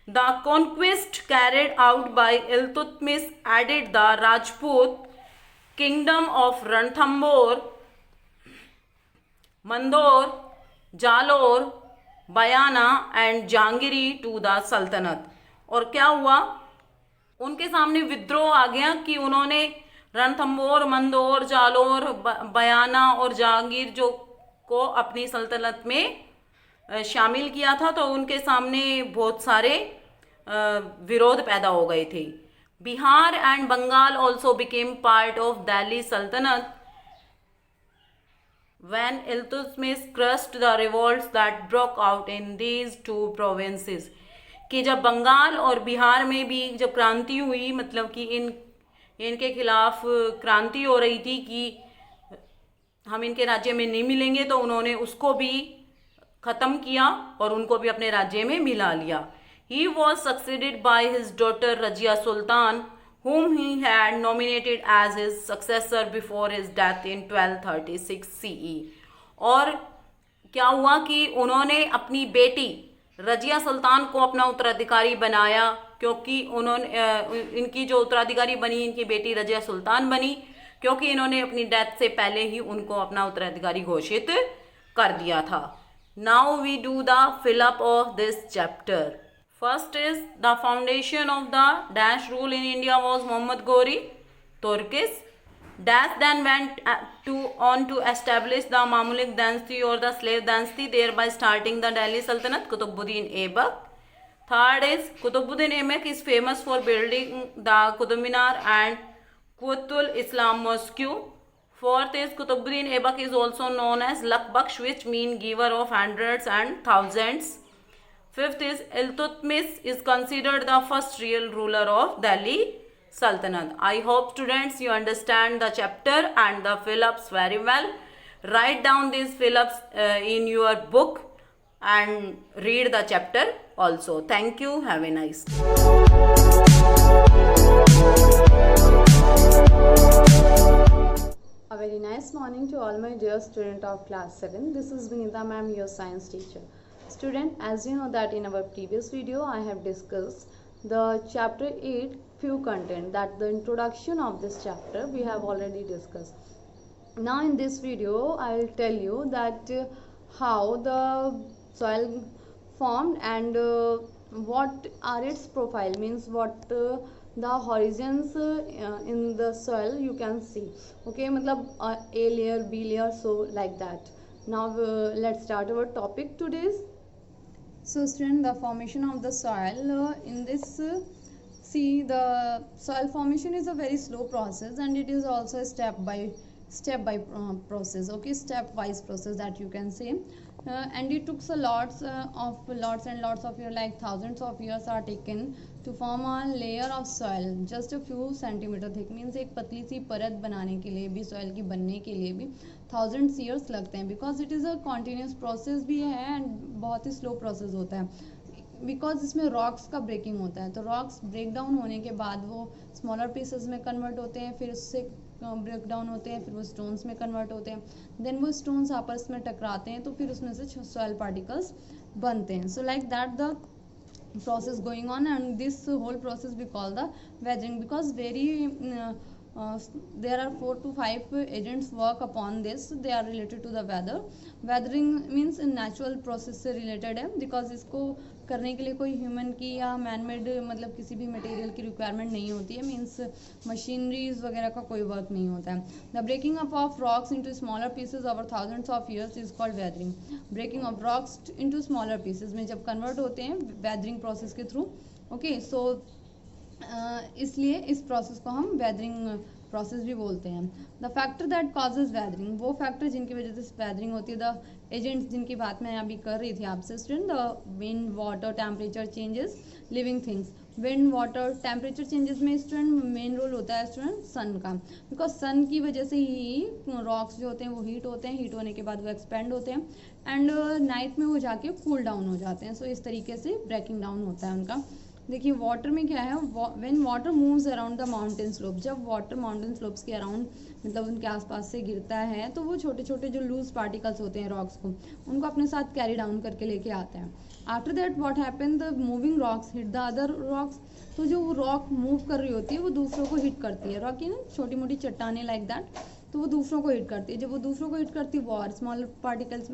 [SPEAKER 3] The conquest carried out by Iltutmish added the Rajput kingdom of Ranthambore, Mandor, Jalore, Bayana and Jahangiri to the Sultanate. और क्या हुआ, उनके सामने विद्रोह आ गया कि उन्होंने रणथंबोर, मंदोर, जालोर, बयाना और जहांगीर जो को अपनी सल्तनत में शामिल किया था, तो उनके सामने बहुत सारे विरोध पैदा हो गए थे. Bihar and Bengal also became part of Delhi Sultanat when Iltutmish crushed the revolts that broke out in these two provinces. कि जब बंगाल और बिहार में भी जब क्रांति हुई, मतलब कि इनके खिलाफ क्रांति हो रही थी कि हम इनके राज्य में नहीं मिलेंगे, तो उन्होंने उसको भी ख़त्म किया और उनको भी अपने राज्य में मिला लिया. He was succeeded by his daughter Razia Sultan, whom he had nominated as his successor before his death in 1236 CE. और क्या हुआ कि उन्होंने अपनी बेटी रजिया सुल्तान को अपना उत्तराधिकारी बनाया, क्योंकि उन्होंने इनकी जो उत्तराधिकारी बनी, इनकी बेटी रजिया सुल्तान बनी, क्योंकि इन्होंने अपनी डेथ से पहले ही उनको अपना उत्तराधिकारी घोषित कर दिया था. Now we do the fill up of this chapter. First is the foundation of the Dash rule in India was Muhammad Ghori, Turkish. Dash then went on to establish the Mamluk dynasty or the slave dynasty, thereby starting the Delhi Sultanate, Qutbuddin Aibak. Third is Qutbuddin Aibak is famous for building the Qutub Minar and Qutul Islam Mosque. Fourth is Qutbuddin Aibak is also known as Lakbaksh, which mean giver of hundreds and thousands. Fifth is Iltutmish is considered the first real ruler of Delhi Sultanate. I hope students you understand the chapter and the fill-ups very well. Write down these fill-ups in your book and read the chapter also. Thank you. Have a nice day.
[SPEAKER 4] A very nice morning to all my dear students of class 7. This is Vinita ma'am, your science teacher. Student, as you know that in our previous video I have discussed the chapter 8 few content, that the introduction of this chapter we have already discussed. Now in this video I will tell you that how the soil formed and what are its profile, means what the horizons in the soil you can see. Okay, matlab A layer, B layer, so like that. Now let's start our topic today's. So student, the formation of the soil in this see, the soil formation is a very slow process and it is also a step by process. Okay, stepwise process that you can say. and it took lots and lots of years, like thousands of years are taken to form a layer of soil just a few centimeter thick, means एक पतली सी परत बनाने के लिए भी, soil की बनने के लिए भी thousands years लगते हैं, because it is a continuous process भी है and बहुत ही slow process होता है, बिकॉज इसमें रॉक्स का ब्रेकिंग होता है। तो रॉक्स ब्रेक डाउन होने के बाद वो स्मॉलर पीसेस में कन्वर्ट होते हैं, फिर उससे ब्रेक डाउन होते हैं, फिर वो स्टोन्स में कन्वर्ट होते हैं, देन वो स्टोन्स आपस में टकराते हैं, तो फिर उसमें से सॉइल पार्टिकल्स बनते हैं। So like that the process going on, and this whole process we call the weathering, because there are 4 to 5 agents work upon this, they are related to the weather. Weathering means natural process से related है, because इसको करने के लिए कोई human की या man made मतलब किसी भी मटेरियल की रिक्वायरमेंट नहीं होती है, मीन्स मशीनरीज वगैरह का कोई वर्क नहीं होता है। The breaking up of rocks into smaller pieces over thousands of years is called weathering. Breaking of rocks into smaller pieces में जब कन्वर्ट होते हैं वेदरिंग प्रोसेस के थ्रू, ओके, सो इसलिए इस प्रोसेस को हम वेदरिंग प्रोसेस भी बोलते हैं। The factor that causes weathering, वो फैक्टर जिनकी वजह से वेदरिंग होती है, द एजेंट्स जिनकी बात मैं अभी कर रही थी आपसे student, the wind, water, temperature changes, living things. Wind, water, temperature changes में स्टूडेंट मेन रोल होता है स्टूडेंट सन का, बिकॉज सन की वजह से ही रॉक्स जो होते हैं वो हीट होते हैं, हीट होने के बाद वो एक्सपेंड होते हैं एंड नाइट में वो जाके कूल डाउन हो जाते हैं। सो इस तरीके से ब्रेकिंग डाउन होता है उनका। देखिए वाटर में क्या है, when water moves around the mountain slope, जब वाटर माउंटेन स्लोप्स के अराउंड मतलब उनके आसपास से गिरता है तो वो छोटे छोटे जो लूज पार्टिकल्स होते हैं रॉक्स को, उनको अपने साथ कैरी डाउन करके लेके आते हैं। After that what happen, the moving rocks hit the other rocks, तो जो रॉक मूव कर रही होती है वो दूसरों को हिट करती है, रॉक की ना छोटी मोटी चट्टाने लाइक दैट, तो वो दूसरों को हिट करती है। जब वो दूसरों को हिट करती है वो और स्मॉल पार्टिकल्स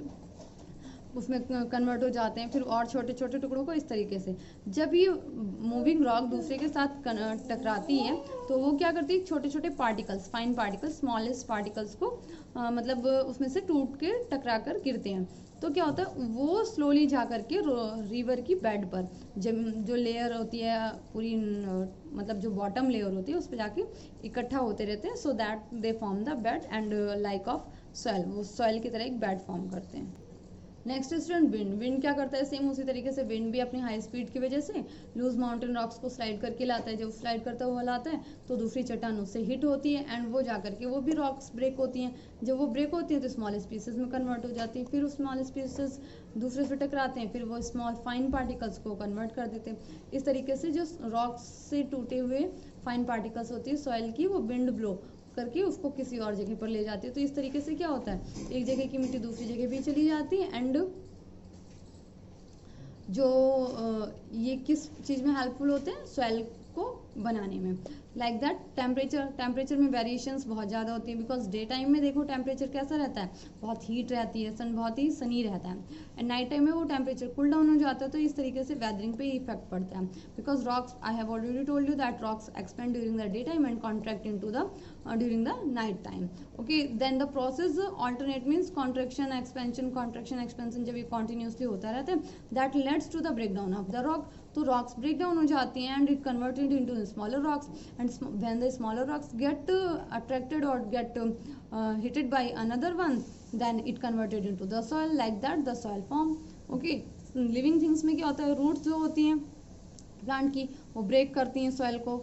[SPEAKER 4] उसमें कन्वर्ट हो जाते हैं, फिर और छोटे छोटे टुकड़ों को इस तरीके से। जब ये मूविंग रॉक दूसरे के साथ टकराती है तो वो क्या करती है, छोटे छोटे particles, fine particles, smallest particles को मतलब उसमें से टूट के टकरा कर गिरते हैं। तो क्या होता है, वो स्लोली जा करके रिवर की बेड पर जो लेयर होती है पूरी मतलब जो बॉटम लेयर होती है उस पर जाके इकट्ठा होते रहते हैं, so that they form the bed and like of soil, वो सॉइल की तरह एक बेड फॉर्म करते हैं। Next student wind. विंड क्या करता है, सेम उसी तरीके से विंड भी अपनी हाई स्पीड की वजह से लूज माउंटेन रॉक्स को स्लाइड करके लाता है। जब स्लाइड करता हुआ लाता है तो दूसरी चट्टान उससे हिट होती है एंड वो जाकर के वो भी रॉक्स ब्रेक होती हैं। जब वो ब्रेक होती है तो स्मॉलेस्ट पीसेस में कन्वर्ट हो जाती है, फिर उस स्मॉलेस्ट पीसेस दूसरे से टकराते हैं, फिर वो स्मॉल फाइन पार्टिकल्स को कन्वर्ट कर देते हैं। इस तरीके से जो रॉक्स से टूटे हुए फाइन पार्टिकल्स होती है सॉइल की, वो विंड ब्लो करके उसको किसी और जगह पर ले जाती है। तो इस तरीके से क्या होता है, एक जगह की मिट्टी दूसरी जगह भी चली जाती है एंड जो ये किस चीज़ में हेल्पफुल होते हैं, सॉइल को बनाने में। लाइक दैट टेम्परेचर में वेरिएशंस बहुत ज़्यादा होती है, बिकॉज डे टाइम में देखो टेम्परेचर कैसा रहता है, बहुत हीट रहती है, सन बहुत ही सनी रहता है, एंड नाइट टाइम में वो टेम्परेचर कूल डाउन हो जाता है। तो इस तरीके से वेदरिंग पे इफेक्ट पड़ता है, because rocks, I have already told you that rocks expand during the day time and contract into the during the night time. Okay, then the process alternate means contraction expansion जब ये continuously होता रहता है, that leads to the break down of the rock. तो rocks break down हो जाती हैं and it converted into smaller rocks, and when the smaller rocks get attracted or get hitted by another one, then it converted into the soil, like that the soil form. Okay, living things में क्या होता है, roots जो होती हैं plant की वो break करती हैं सॉइल को,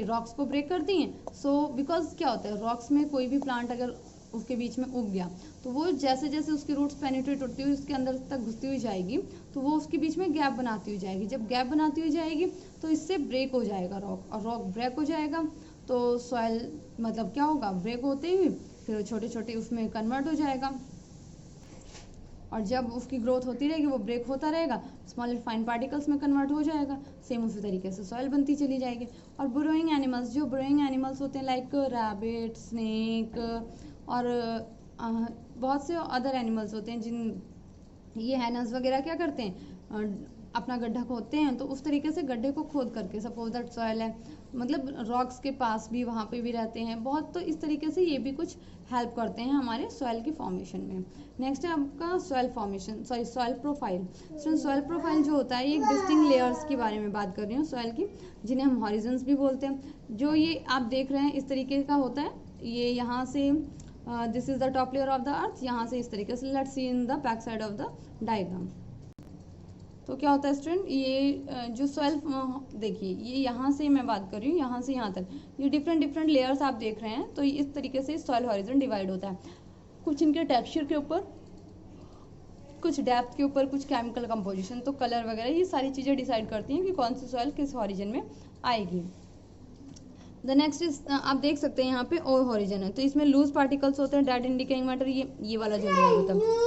[SPEAKER 4] रॉक्स को ब्रेक करती हैं। सो बिकॉज क्या होता है, रॉक्स में कोई भी प्लांट अगर उसके बीच में उग गया तो वो जैसे जैसे उसकी रूट्स पेनिट्रेट होती हुई उसके अंदर तक घुसती हुई जाएगी तो वो उसके बीच में गैप बनाती हुई जाएगी। जब गैप बनाती हुई जाएगी तो इससे ब्रेक हो जाएगा रॉक, और रॉक ब्रेक हो जाएगा तो सॉइल मतलब क्या होगा, ब्रेक होते ही फिर छोटे छोटे उसमें कन्वर्ट हो जाएगा, और जब उसकी ग्रोथ होती रहेगी वो ब्रेक होता रहेगा, स्मॉल फाइन पार्टिकल्स में कन्वर्ट हो जाएगा, सेम उसी तरीके से सॉइल बनती चली जाएगी। और ब्रोइंग एनिमल्स, जो ब्रोइंग एनिमल्स होते हैं लाइक रैबिट, स्नेक और बहुत से अदर एनिमल्स होते हैं, जिन ये हैनस वगैरह क्या करते हैं, अपना गड्ढा खोदते हैं, तो उस तरीके से गड्ढे को खोद करके, सपोज दैट सॉइल है मतलब रॉक्स के पास भी वहाँ पे भी रहते हैं बहुत, तो इस तरीके से ये भी कुछ हेल्प करते हैं हमारे सॉइल की फॉर्मेशन में। नेक्स्ट है आपका soil formation, soil profile. Soil profile जो होता है ये एक डिस्टिंक्ट लेयर्स के बारे में बात कर रही हूँ सॉइल की, जिन्हें हम हॉरिजन्स भी बोलते हैं। जो ये आप देख रहे हैं इस तरीके का होता है, ये यहाँ से this is the top layer of the earth, यहाँ से इस तरीके से। Let's see in the back side of the diagram. तो क्या होता है स्टूडेंट, ये जो सॉइल, देखिए ये यहाँ से मैं बात कर रही हूँ, यहाँ से यहाँ तक ये डिफरेंट डिफरेंट लेयर्स आप देख रहे हैं। तो इस तरीके से सॉइल हॉरिजन डिवाइड होता है, कुछ इनके टेक्सचर के ऊपर, कुछ डेप्थ के ऊपर, कुछ केमिकल कंपोजिशन, तो कलर वगैरह ये सारी चीज़ें डिसाइड करती हैं कि कौन सी सॉइल किस हॉरिजन में आएगी। द नेक्स्ट इज, आप देख सकते हैं यहाँ पे ओ हॉरिजन है, तो इसमें लूज पार्टिकल्स होते हैं, डेड एंड डिकेइंग मैटर, ये वाला जो लेयर होता है।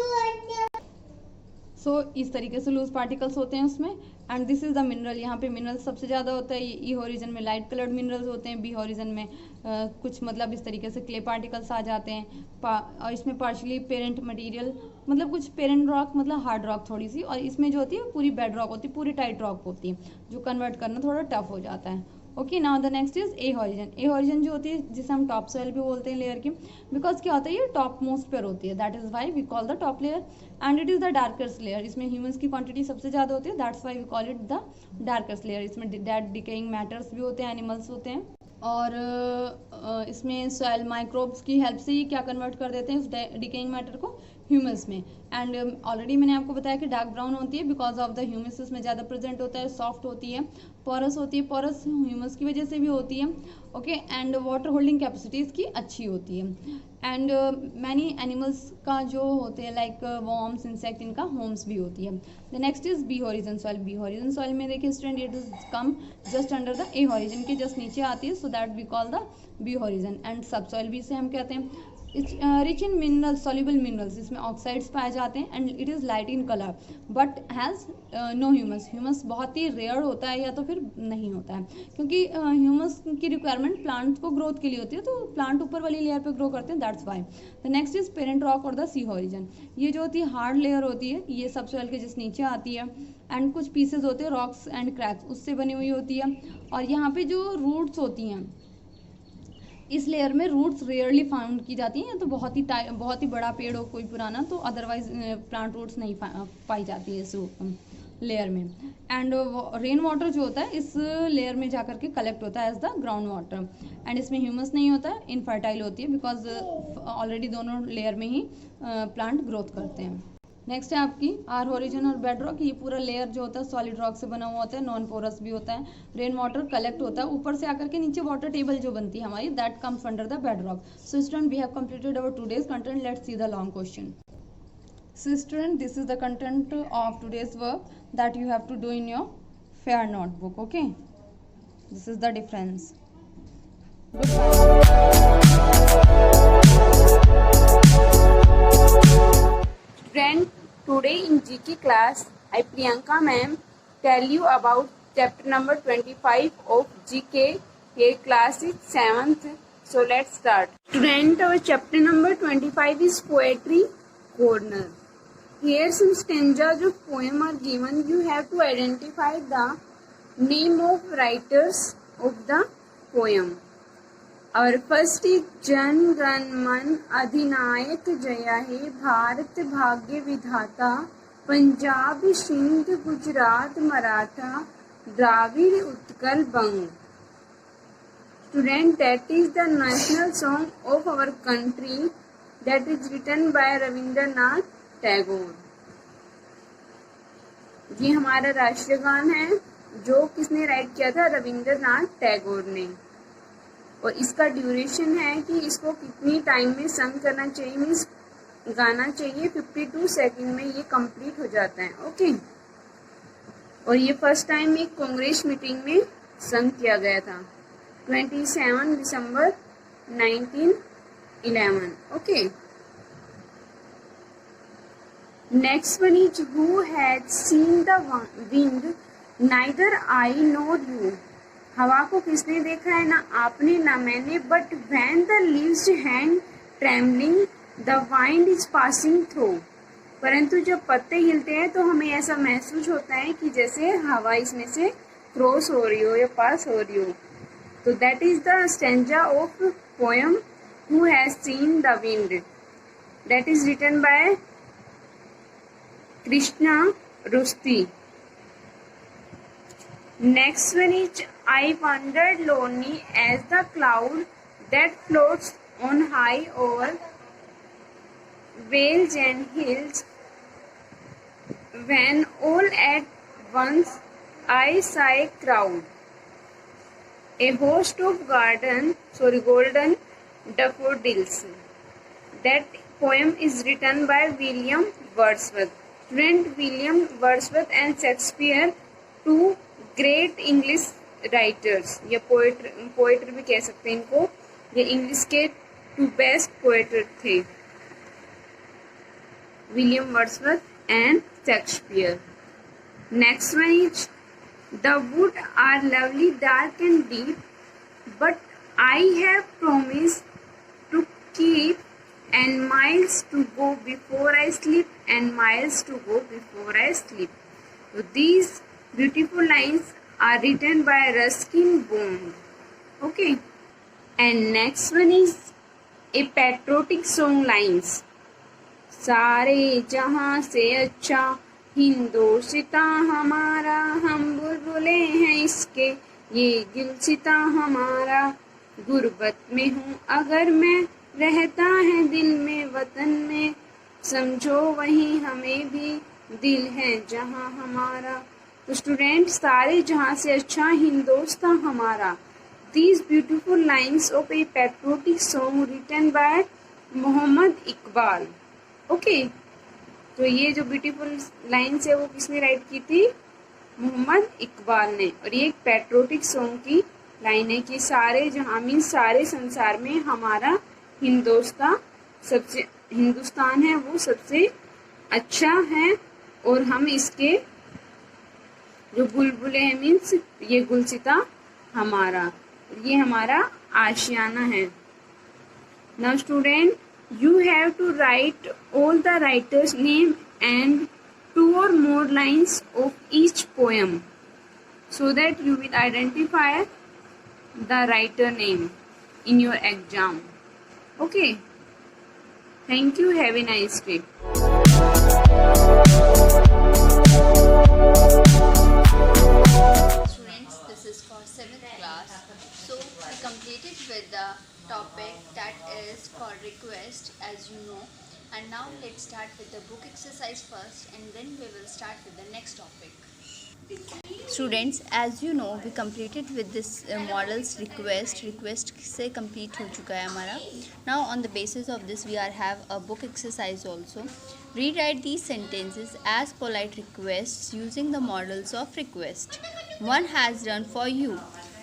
[SPEAKER 4] सो इस तरीके से लूज पार्टिकल्स होते हैं उसमें। And this is the mineral, यहाँ पे मिनरल सबसे ज़्यादा होता है। ई हॉरिजन में लाइट कलर्ड मिनरल्स होते हैं, बी हॉरिजन में कुछ मतलब इस तरीके से क्ले पार्टिकल्स आ जाते हैं। और इसमें पार्शली पेरेंट मटेरियल, मतलब कुछ पेरेंट रॉक मतलब हार्ड रॉक थोड़ी सी, और इसमें जो होती है पूरी बेड रॉक होती है, पूरी टाइट रॉक होती है, जो कन्वर्ट करना थोड़ा टफ हो जाता है। Okay, now the next is a horizon. A horizon जो होती है, जिसे हम टॉप सॉइल भी बोलते हैं लेयर की, बिकॉज क्या होता है ये टॉप मोस्ट पर होती है, that is why we call the top layer. And it is the darkest layer, इसमें ह्यूमंस की क्वांटिटी सबसे ज़्यादा होती है, that's why we call it the darkest layer. इसमें डेड डिकेइंग मैटर्स भी होते हैं, एनिमल्स होते हैं, और इसमें सॉइल माइक्रोब्स की हेल्प से ही क्या कन्वर्ट कर देते हैं उस डिकेइंग मैटर को ह्यूमस में। एंड ऑलरेडी मैंने आपको बताया कि डार्क ब्राउन होती है बिकॉज ऑफ द ह्यूमस इसमें ज़्यादा प्रेजेंट होता है, सॉफ्ट होती है, पोरस होती है, पोरस ह्यूमस की वजह से भी होती है। Okay, and water holding capacity इसकी अच्छी होती है। एंड मैनी एनिमल्स का जो होते हैं लाइक वॉर्म्स, इंसेक्ट, इनका होम्स भी होती है। The next is B horizon soil. B horizon soil में देखिए student, it is come just under the A horizon के जस्ट नीचे आती है, so that we call the B horizon. And subsoil भी इसे हम कहते हैं। Rich in minerals, soluble minerals, इसमें ऑक्साइड्स पाए जाते हैं। And it is light in colour but has no humus. Humus बहुत ही रेयर होता है या तो फिर नहीं होता है, क्योंकि ह्यूमस की रिक्वायरमेंट प्लांट को ग्रोथ के लिए होती है, तो प्लांट ऊपर वाली लेयर पे ग्रो करते हैं, that's why. The next is parent rock और द सी हॉरिजन। ये जो होती है हार्ड लेयर होती है, ये सब सॉइल के जिस नीचे आती है, एंड कुछ पीसेज होते हैं रॉक्स एंड क्रैक्स, उससे बनी हुई होती है। और यहाँ पे जो रूट्स होती हैं, इस लेयर में रूट्स रेयरली फाउंड की जाती हैं, तो बहुत ही बड़ा पेड़ हो कोई पुराना, तो अदरवाइज प्लांट रूट्स नहीं पाई जाती है इस लेयर में। एंड रेन वाटर जो होता है इस लेयर में जाकर के कलेक्ट होता है as the ground water. And इसमें ह्यूमस नहीं होता है, इनफर्टाइल होती है, बिकॉज ऑलरेडी दोनों लेयर में ही प्लांट ग्रोथ करते हैं। नेक्स्ट है आपकी आर हॉरिजन और बेड रॉक। ये पूरा लेयर जो होता है सॉलिड रॉक से बना हुआ होता है, नॉन पोरस भी होता है, रेन वाटर कलेक्ट होता है, ऊपर से आकर के नीचे वाटर टेबल जो बनती है हमारी, that comes under the bedrock. So student, we have completed our today's content. Let's see the long question. So student, this is the content of today's work that you have to do in your fair notebook. Okay, this is the difference.
[SPEAKER 5] Friend, today in GK class, I Priyanka ma'am tell you about chapter number 25 of GK. Here class is 7th. So let's start. Student, our chapter number 25 is Poetry Corner. Here some stanzas of poem are given. You have to identify the name of writers of the poem. Our first is Jana Gana मन अधिनायक जया हे, भारत भाग्य विधाता, पंजाब सिंध गुजरात मराठा, द्राविड़ उत्कल बंग. Student, that is the national song of our country that is written by Ravindranath Tagore. ये हमारा राष्ट्रीय गान है जो किसने राइट किया था? रविंद्रनाथ टैगोर ने. और इसका ड्यूरेशन है कि इसको कितनी टाइम में संग करना चाहिए, मीन्स गाना चाहिए, 52 सेकंड में ये कंप्लीट हो जाता है. ओके, और ये फर्स्ट टाइम एक कांग्रेस मीटिंग में संग किया गया था 27 दिसंबर 1911. Okay, next one is who had seen the wind, neither I nor you. हवा को किसने देखा है? ना आपने ना मैंने. But when the leaves hang trembling, the wind is passing through. परंतु जब पत्ते हिलते हैं तो हमें ऐसा महसूस होता है कि जैसे हवा इसमें से क्रॉस हो रही हो या पास हो रही हो. तो that is the stanza of poem Who Has Seen the Wind. That is written by Krishna Rusti. Next one is I wandered lonely as the cloud that floats on high over vales and hills. When all at once I saw a crowd, a host of golden daffodils. That poem is written by William Wordsworth. Student, William Wordsworth and Shakespeare, two great English writers या पोएटर भी कह सकते हैं इनको, ये English के to best पोएटर थे, William Wordsworth and Shakespeare. Next one is, the woods are lovely, dark and deep, but I have promised to keep, and miles to go before I sleep, and miles to go before I sleep. So these beautiful lines are written by Ruskin Bond. Okay. And next one is a patriotic song lines. सारे जहां से अच्छा हिंदोसिता हमारा, हम बुलबुले हैं इसके, ये गिलसिता हमारा. गुर्बत में हूँ अगर मैं, रहता है दिल में वतन में, समझो वहीं हमें भी दिल है जहां हमारा. तो स्टूडेंट, सारे जहां से अच्छा हिंदोस्तां हमारा. These beautiful lines of a patriotic song written by Mohammad Iqbal. Okay, तो ये जो ब्यूटीफुल लाइन्स है वो किसने राइट की थी? मोहम्मद इकबाल ने. और ये एक पैट्रोटिक सॉन्ग की लाइन है कि सारे जहां मीन सारे संसार में हमारा हिंदुस्तान है वो सबसे अच्छा है, और हम इसके जो बुलबुले हैं मीन्स ये गुलसिता हमारा, ये हमारा आशियाना है. Now student, you have to write all the writer's name and 2 or more lines of each poem so that you will identify the writer name in your exam. Okay, thank you, have a nice day.
[SPEAKER 6] Students, this is for 7th class. So we completed with the topic that is for request, as you know, and now let's start with the book exercise first, and then we will start with the next topic. Students, as you know, we completed with this models request से complete हो चुका है हमारा. Now on the basis of this we have a book exercise also. Rewrite these sentences as polite requests using the models of request. One has done for you.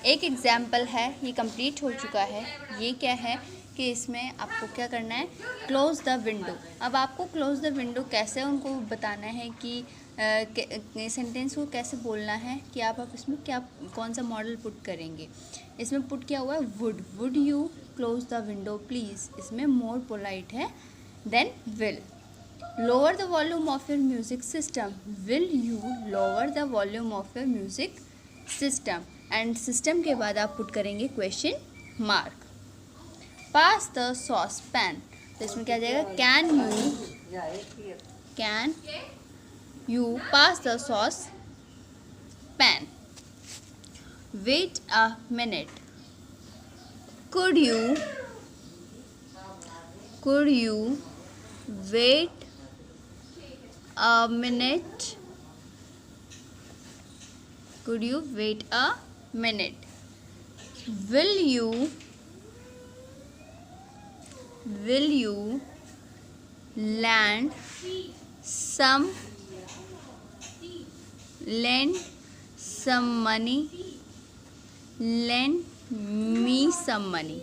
[SPEAKER 6] एक example है, ये complete हो चुका है. ये क्या है कि इसमें आपको क्या करना है? Close the window. अब आपको क्लोज़ द विंडो कैसे उनको बताना है कि सेंटेंस को कैसे बोलना है कि आप इसमें क्या कौन सा मॉडल पुट करेंगे. इसमें पुट किया हुआ है would you close the window please. इसमें मोर पोलाइट है then will. Lower the volume of your music system. Will you lower the volume of your music system. And system के बाद आप पुट करेंगे question mark. Pass the saucepan. तो इसमें क्या जाएगा? Can you pass the saucepan. Wait a minute. Could you wait a minute. Could you wait a minute? Will you lend some money? Lend me some money.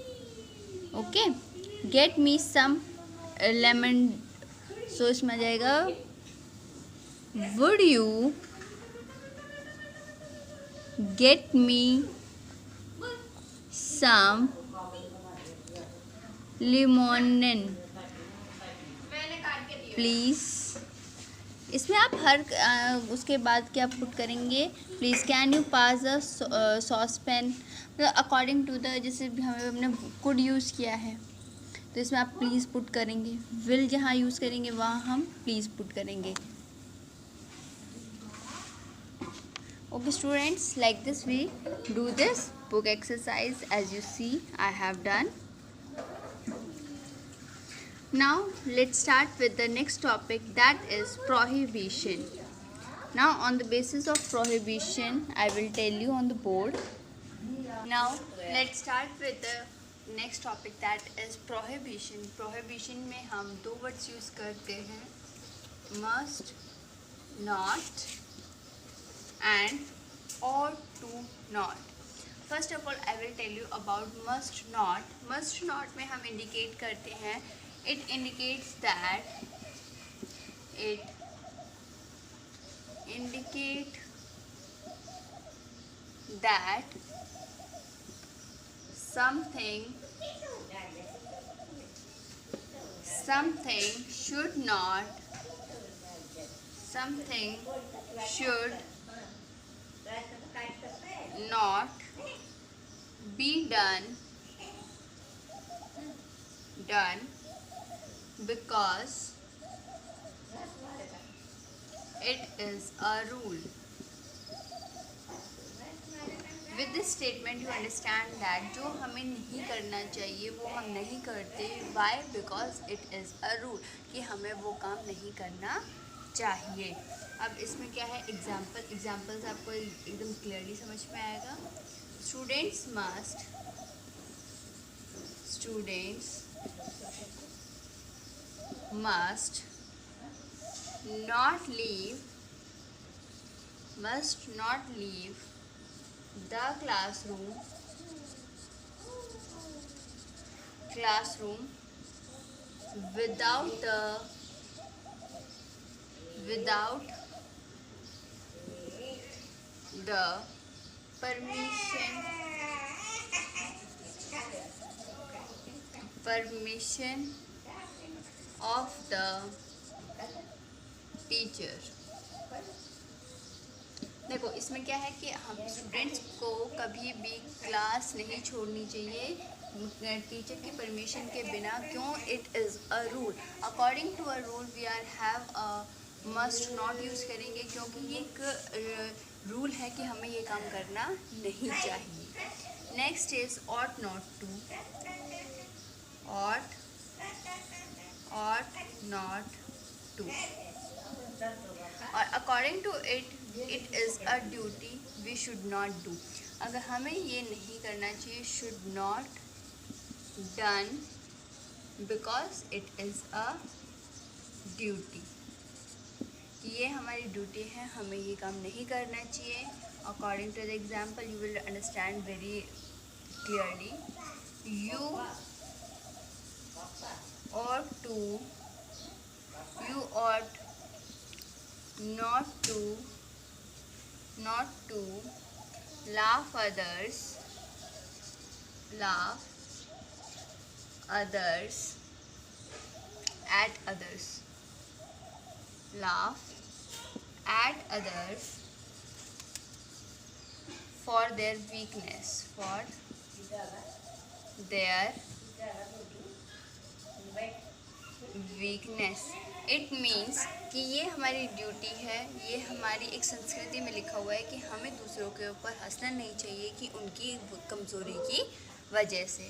[SPEAKER 6] Okay. Get me some lemon. So इसमें आ जाएगा would you get me some lemonade please. इसमें आप हर उसके बाद क्या put करेंगे? Please. Can you pass the sauce pan. मतलब according to the जैसे हमने कुड यूज़ किया है तो इसमें आप प्लीज़ पुट करेंगे. विल जहाँ यूज़ करेंगे वहाँ हम प्लीज़ पुट करेंगे. Okay students, like this we do this book exercise. As you see, I have done. Now let's start with the next topic, that is prohibition. Now on the basis of prohibition, I will tell you on the board. Now let's start with the next topic, that is prohibition. Prohibition में हम दो words use करते हैं, must, not and ought to not. First of all, I will tell you about must not. Must not में हम indicate करते हैं, it indicates that something should not be done because it is a rule. With this statement you understand that जो हमें नहीं करना चाहिए वो हम नहीं करते. Why? Because it is a rule, कि हमें वो काम नहीं करना चाहिए. अब इसमें क्या है, एग्जाम्पल्स आपको एकदम क्लियरली समझ में आएगा. Students must not leave the classroom without the permission of the teacher. देखो इसमें क्या है कि हम स्टूडेंट्स को कभी भी क्लास नहीं छोड़नी चाहिए टीचर की परमिशन के बिना. क्यों? It is a rule. According to a rule we are have a must not use करेंगे, क्योंकि ये एक रूल है कि हमें ये काम करना नहीं चाहिए. Next is ought not to. ought not to. और according to it is a duty we should not do. अगर हमें ये नहीं करना चाहिए, should not done because it is a duty, कि ये हमारी ड्यूटी है, हमें ये काम नहीं करना चाहिए. According to the example you will understand very clearly. You ought not to laugh others at others for their weakness. It means कि ये हमारी ड्यूटी है, ये हमारी एक संस्कृति में लिखा हुआ है कि हमें दूसरों के ऊपर हंसना नहीं चाहिए कि उनकी कमज़ोरी की वजह से.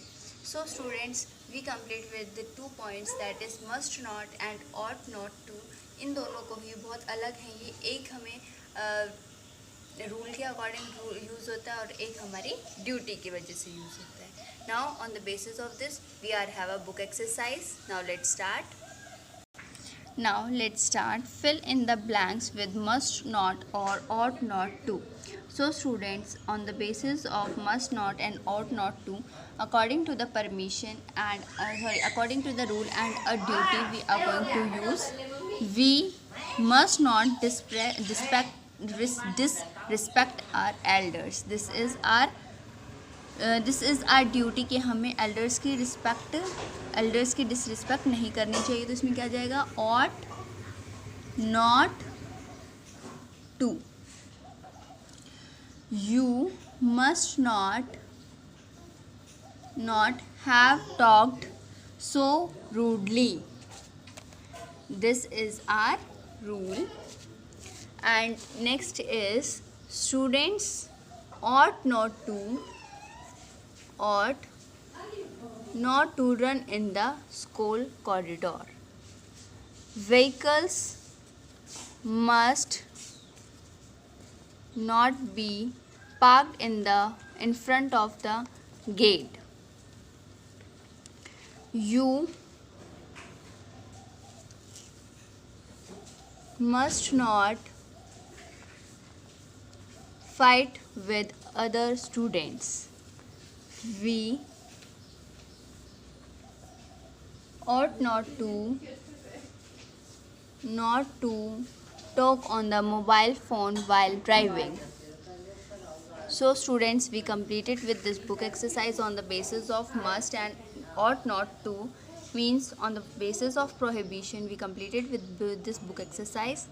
[SPEAKER 6] So students, we complete with the 2 points, that is must not and ought not to. इन दोनों को ही बहुत अलग हैं. ये एक हमें रूल के अकॉर्डिंग यूज़ होता है और एक हमारी ड्यूटी की वजह से यूज़ होता है. Now on the basis of this we are have a book exercise. Now let's start. Now let's start. Fill in the blanks with must not or ought not to. So students, on the basis of must not and ought not to, according to the permission and according to the rule and a duty we are going to use. We must not disrespect our elders. This is our duty कि हमें elders की disrespect नहीं करनी चाहिए. तो इसमें क्या जाएगा, ought not to. You must not have talked so rudely. This is our rule. And next is students ought not to run in the school corridor. Vehicles must not be parked in front of the gate. You must not fight with other students. We ought not to talk on the mobile phone while driving. So students, we completed with this book exercise on the basis of must and ought not to, means on the basis of prohibition. We completed with this book exercise.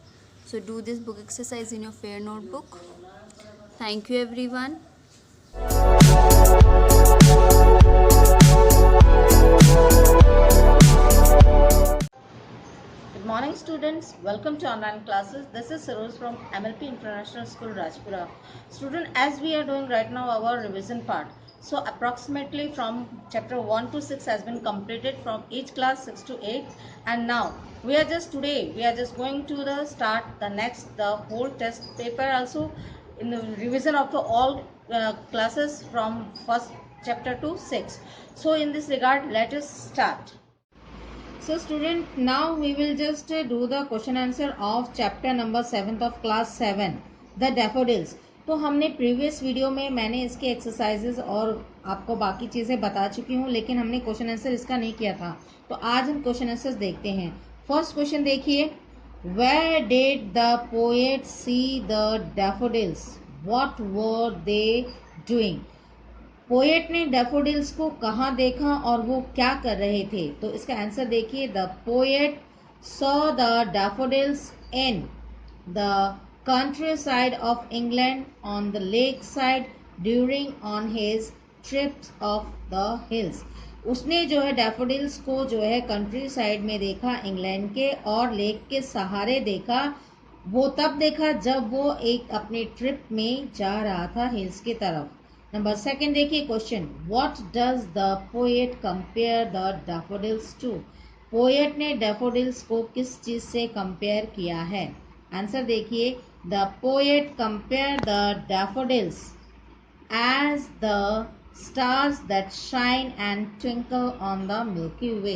[SPEAKER 6] So do this book exercise in your fair notebook. Thank you everyone.
[SPEAKER 7] Good morning students, welcome to online classes. This is Saroj from MLP International School Rajpura. Student, as we are doing right now our revision part, so approximately from chapter 1 to 6 has been completed from each class 6 to 8, and now we are just going to start the whole test paper also in the revision of the all classes from first chapter to 6. So in this regard, let us start. So student, now we will just do the question answer of chapter number 7th of class 7, the daffodils. तो हमने previous video में मैंने इसके exercises और आपको बाकी चीज़ें बता चुकी हूँ, लेकिन हमने क्वेश्चन आंसर इसका नहीं किया था. तो आज हम क्वेश्चन आंसर देखते हैं. फर्स्ट क्वेश्चन देखिए, where did the poet see the daffodils, what were they doing. Poet ने डैफोडिल्स को कहाँ देखा और वो क्या कर रहे थे. तो इसका आंसर देखिए, the poet saw the daffodils in the country side of England on the lake side during on his trips of the hills. उसने जो है डैफोडिल्स को जो है कंट्री साइड में देखा, इंग्लैंड के, और लेक के सहारे देखा. वो तब देखा जब वो एक अपने ट्रिप में जा रहा था हिल्स की तरफ. नंबर सेकंड देखिए question, what does the poet compare the daffodils to. Poet ने डैफोडिल्स को किस चीज से कंपेयर किया है. आंसर देखिए, the poet compare the daffodils as the stars that shine and twinkle on the milky way.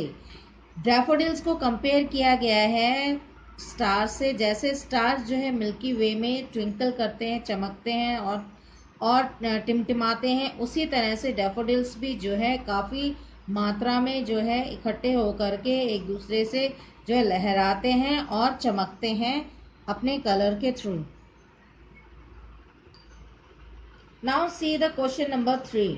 [SPEAKER 7] Daffodils को कंपेयर किया गया है स्टार से, जैसे स्टार्स जो है मिल्की वे में ट्विंकल करते हैं, चमकते हैं और टिमटिमाते हैं, उसी तरह से डैफोडिल्स भी जो है काफ़ी मात्रा में जो है इकट्ठे होकर के एक दूसरे से जो है लहराते हैं और चमकते हैं अपने कलर के through. Now see the question number 3.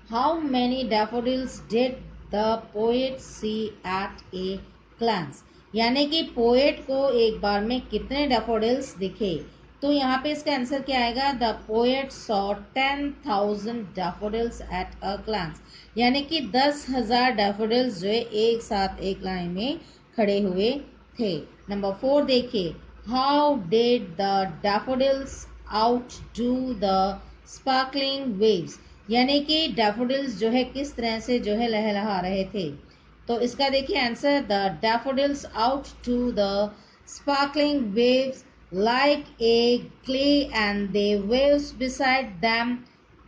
[SPEAKER 7] How many daffodils did the poet see at a glance. यानी कि पोएट को एक बार में कितने डैफोडिल्स दिखे. तो यहाँ पे इसका आंसर क्या आएगा, the poet saw 10,000 daffodils at a glance. यानी कि 10,000 डैफोडिल्स जो है एक साथ एक लाइन में खड़े हुए थे. नंबर 4 देखिए, how did the daffodils out do the sparkling waves. यानी कि डैफोडिल्स जो है किस तरह से जो है लहलहा रहे थे. तो इसका देखिए answer, the daffodils out to the sparkling waves like a clay, and the waves beside them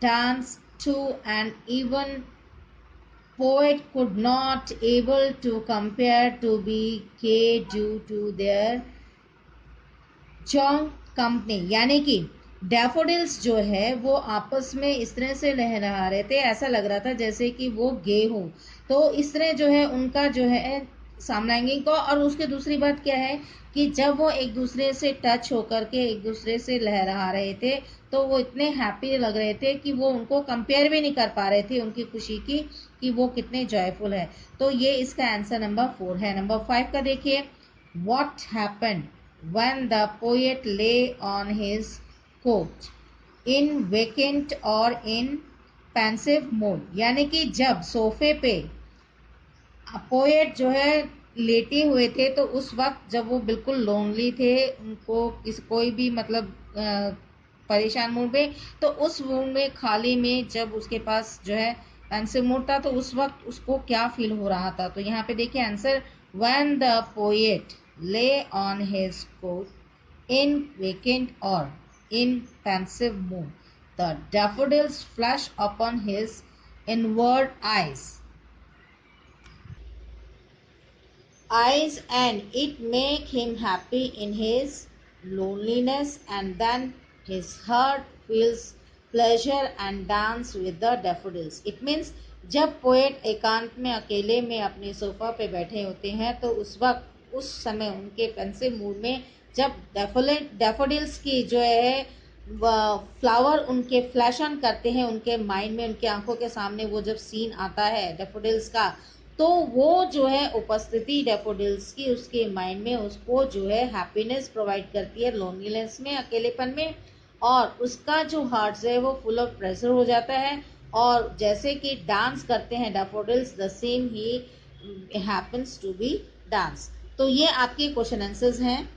[SPEAKER 7] dance too, and even poet could not able to compare to be gay due to their joint company. यानी कि daffodils जो है वो आपस में इस तरह से लहरा रहे थे, ऐसा लग रहा था जैसे कि वो गे हो. तो इस तरह जो है उनका जो है सामनाइंग को. और उसकी दूसरी बात क्या है कि जब वो एक दूसरे से टच होकर के एक दूसरे से लहरा रहे थे तो वो इतने हैप्पी लग रहे थे कि वो उनको कंपेयर भी नहीं कर पा रहे थे उनकी खुशी की कि वो कितने जॉयफुल है. तो ये इसका आंसर नंबर 4 है. नंबर 5 का देखिए, what happened when the poet lay on his couch in vacant or in pensive mode. यानी कि जब सोफे पे पोएट जो है लेटे हुए थे तो उस वक्त जब वो बिल्कुल लोनली थे, उनको कोई भी मतलब परेशान मूड में, तो उस मूड में खाली में जब उसके पास जो है पेंसिल मूड था, तो उस वक्त उसको क्या फील हो रहा था? तो यहाँ पे देखिए answer, when the poet lay on his coat in vacant or in pensive mood, the daffodils flash upon his inward eyes and it make him happy in his loneliness, and then his heart feels pleasure and dance with the daffodils. It means जब poet एकांत में अकेले में अपने sofa पे बैठे होते हैं तो उस वक्त उस समय उनके पेंसिव मूड में जब डैफोडिल्स की जो है फ्लावर उनके फ्लैश ऑन करते हैं उनके माइंड में, उनके आंखों के सामने वो जब सीन आता है डैफोडिल्स का, तो वो जो है उपस्थिति डैफोडिल्स की उसके माइंड में उसको जो है हैप्पीनेस प्रोवाइड करती है लोनलीनेस में, अकेलेपन में, और उसका जो हार्ट है वो फुल ऑफ प्रेशर हो जाता है, और जैसे कि डांस करते हैं डैफोडिल्स द सेम ही हैपेंस टू बी डांस। तो ये आपके क्वेश्चन आंसर्स हैं।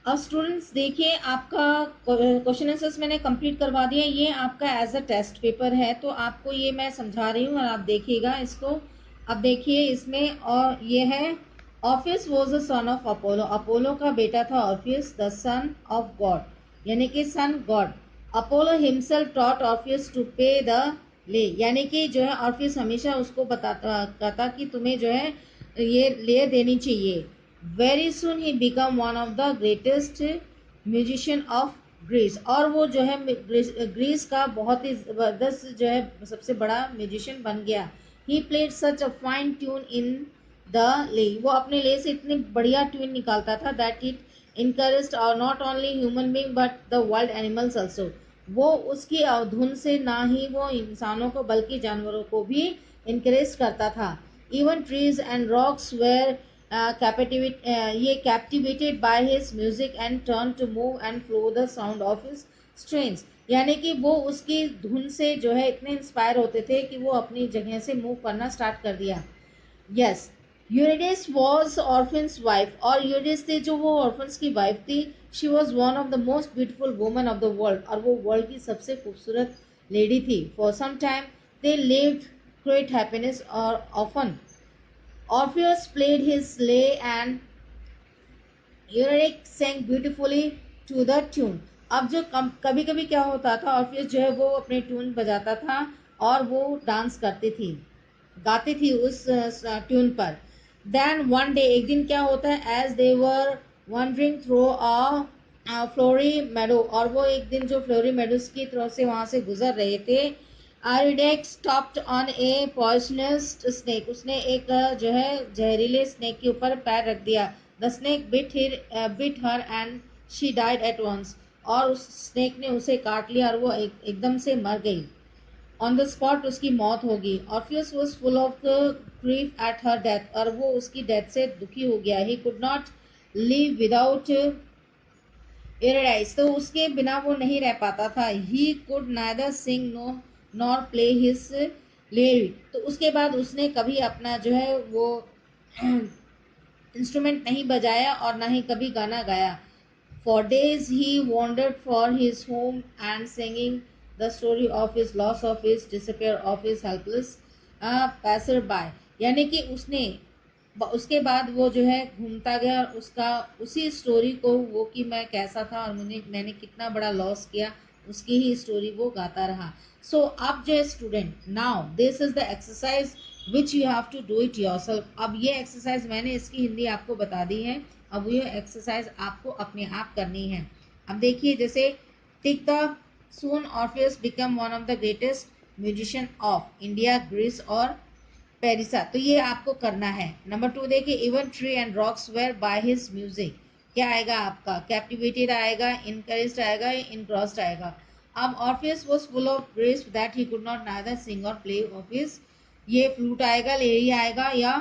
[SPEAKER 7] अब स्टूडेंट्स देखिए, आपका क्वेश्चन आंसर्स मैंने कंप्लीट करवा दिया। ये आपका एज अ टेस्ट पेपर है, तो आपको ये मैं समझा रही हूँ और आप देखिएगा इसको। अब देखिए इसमें, और ये है Orpheus was the son of Apollo. Apollo का बेटा था Orpheus, the son of god, यानी कि sun god. Apollo himself taught Orpheus to play the lyre, यानी कि जो है ऑर्फियस हमेशा उसको कहता कि तुम्हें जो है ये ले देनी चाहिए। Very soon he become one of the greatest musician of Greece, और वो जो है ग्रीस का बहुत ही ज़बरदस्त जो है सबसे बड़ा म्यूजिशियन बन गया। He played such a fine tune in the ले, वो अपने ले से इतनी बढ़िया ट्यून निकालता था दैट इट इनकरेज्ड और not only human being but the wild animals also. वो उसकी धुन से ना ही वो इंसानों को बल्कि जानवरों को भी इनकरेज करता था। Even trees and rocks were captivated by his music and turned to move and flow the sound of his strains, यानी कि वो उसकी धुन से जो है इतने इंस्पायर होते थे कि वो अपनी जगह से मूव करना स्टार्ट कर दिया। Yes, Eurydice was Orpheus's wife, और यूरिडिस थी जो वो ऑर्फन्स की वाइफ थी। She was one of the most beautiful woman of the world, और वो वर्ल्ड की सबसे खूबसूरत लेडी थी। For some time they lived great happiness और often Orpheus played his lay and Eurydice sang beautifully to the tune. अब जो कभी कभी क्या होता था, ऑर्फियस जो है वो अपने ट्यून बजाता था और वो डांस करती थी, गाती थी उस ट्यून पर। देन वन डे, एक दिन क्या होता है, as they were wandering through a flowery meadow, और वो एक दिन जो फ्लोरी मेडोज की तरफ से वहां से गुजर रहे थे, Eurydice stopped on a poisonous snake, उसने एक जो है जहरीले स्नेक के ऊपर पैर रख दिया। The snake bit her and she died at once, और उस स्नेक ने उसे काट लिया और वो एकदम से मर गई। On the spot उसकी मौत होगी। Orpheus was full of grief at her death, और वो उसकी डेथ से दुखी हो गया। He could not live without Eurydice, तो उसके बिना वो नहीं रह पाता था। He could neither sing nor play his lyre, तो उसके बाद उसने कभी अपना जो है वो इंस्ट्रूमेंट नहीं बजाया और ना ही कभी गाना गाया। For days he wandered for his home and singing the story of his loss, of his despair, of his helpless passerby, यानी कि उसके बाद वो जो है घूमता गया और उसका उसी स्टोरी को, वो कि मैं कैसा था और मैंने कितना बड़ा लॉस किया, उसकी ही स्टोरी वो गाता रहा। सो अब जो है student, now this is the exercise which you have to do it yourself. अब ये एक्सरसाइज मैंने इसकी हिंदी आपको बता दी है, अब ये एक्सरसाइज आपको अपने आप करनी है। अब देखिए, जैसे tick the soon Orpheus become one of the greatest musician of India, Greece और पेरिसा, तो ये आपको करना है। नंबर 2 देखिए, even tree and rocks were by his music, क्या आएगा आपका, कैप्टिवेटेड आएगा, इनकरेज्ड आएगा, इनक्रॉस्ड आएगा। अब Orpheus was full of grace that he could not neither sing or play Orpheus, ये फ्लूट आएगा, लेरी आएगा या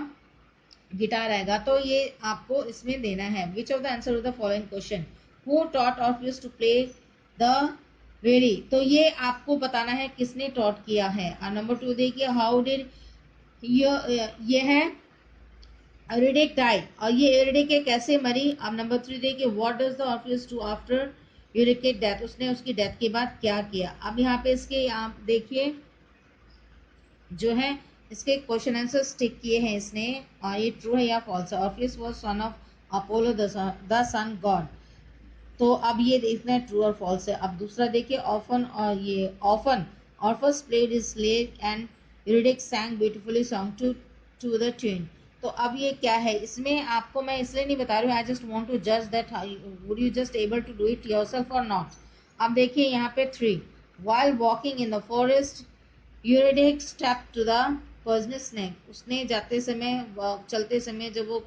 [SPEAKER 7] गिटार आएगा, तो ये आपको इसमें देना है। Which of the answer of the following question, who taught Orpheus to play the lyre, तो ये आपको बताना है किसने टॉट किया है। और नंबर 2 देखिए, हाउ डिड ये है Eurydice died, और ये Eurydice कैसे मरी। अब नंबर 3 देखिए, what does the Orpheus do after uric की डेथ, उसने उसकी डेथ के बाद क्या किया। अब यहाँ पे इसके आप देखिए जो है इसके क्वेश्चन आंसर टिक किए हैं इसने, और ये ट्रू है या फॉल्स है। Orpheus was son of Apollo the sun god, तो अब ये देखना है ट्रू और फॉल्स है। अब दूसरा देखिए, ऑफन और ये ऑफन Orpheus played his slate and Eurydice sang beautifully song to the tune. तो अब ये क्या है, इसमें आपको मैं इसलिए नहीं बता रही हूँ, आई जस्ट वांट टू जज that would you just able to do it yourself और नॉट। अब देखिए यहाँ पे 3, while walking in the forest Eurydice step to the poisonous snake, उसने जाते समय चलते समय जब वो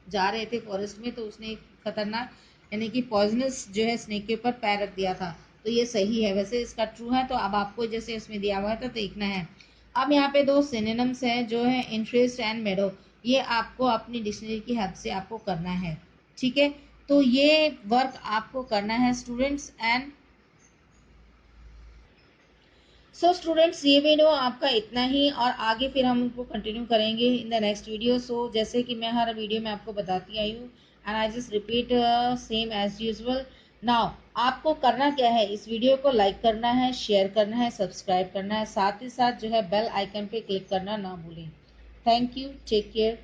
[SPEAKER 7] जा रहे थे फॉरेस्ट में, तो उसने एक खतरनाक यानी कि पॉइजनस जो है स्नेक के ऊपर पैर रख दिया था। तो ये सही है, वैसे इसका ट्रू है। तो अब आपको जैसे इसमें दिया हुआ है तो देखना है। अब यहाँ पे 2 सिनोनिम्स हैं जो है इंटरेस्ट एंड मेडो, ये आपको अपनी डिक्शनरी की हेल्प से आपको करना है, ठीक है। तो ये वर्क आपको करना है स्टूडेंट्स। एंड सो स्टूडेंट्स, ये वीडियो आपका इतना ही, और आगे फिर हम उनको कंटिन्यू करेंगे इन द नेक्स्ट वीडियो। सो जैसे कि मैं हर वीडियो में आपको बताती आई हूँ, and I just repeat same as usual. Now आपको करना क्या है, इस वीडियो को लाइक करना है, शेयर करना है, सब्सक्राइब करना है, साथ ही साथ जो है बेल आइकन पे क्लिक करना ना भूलें। Thank you, take care.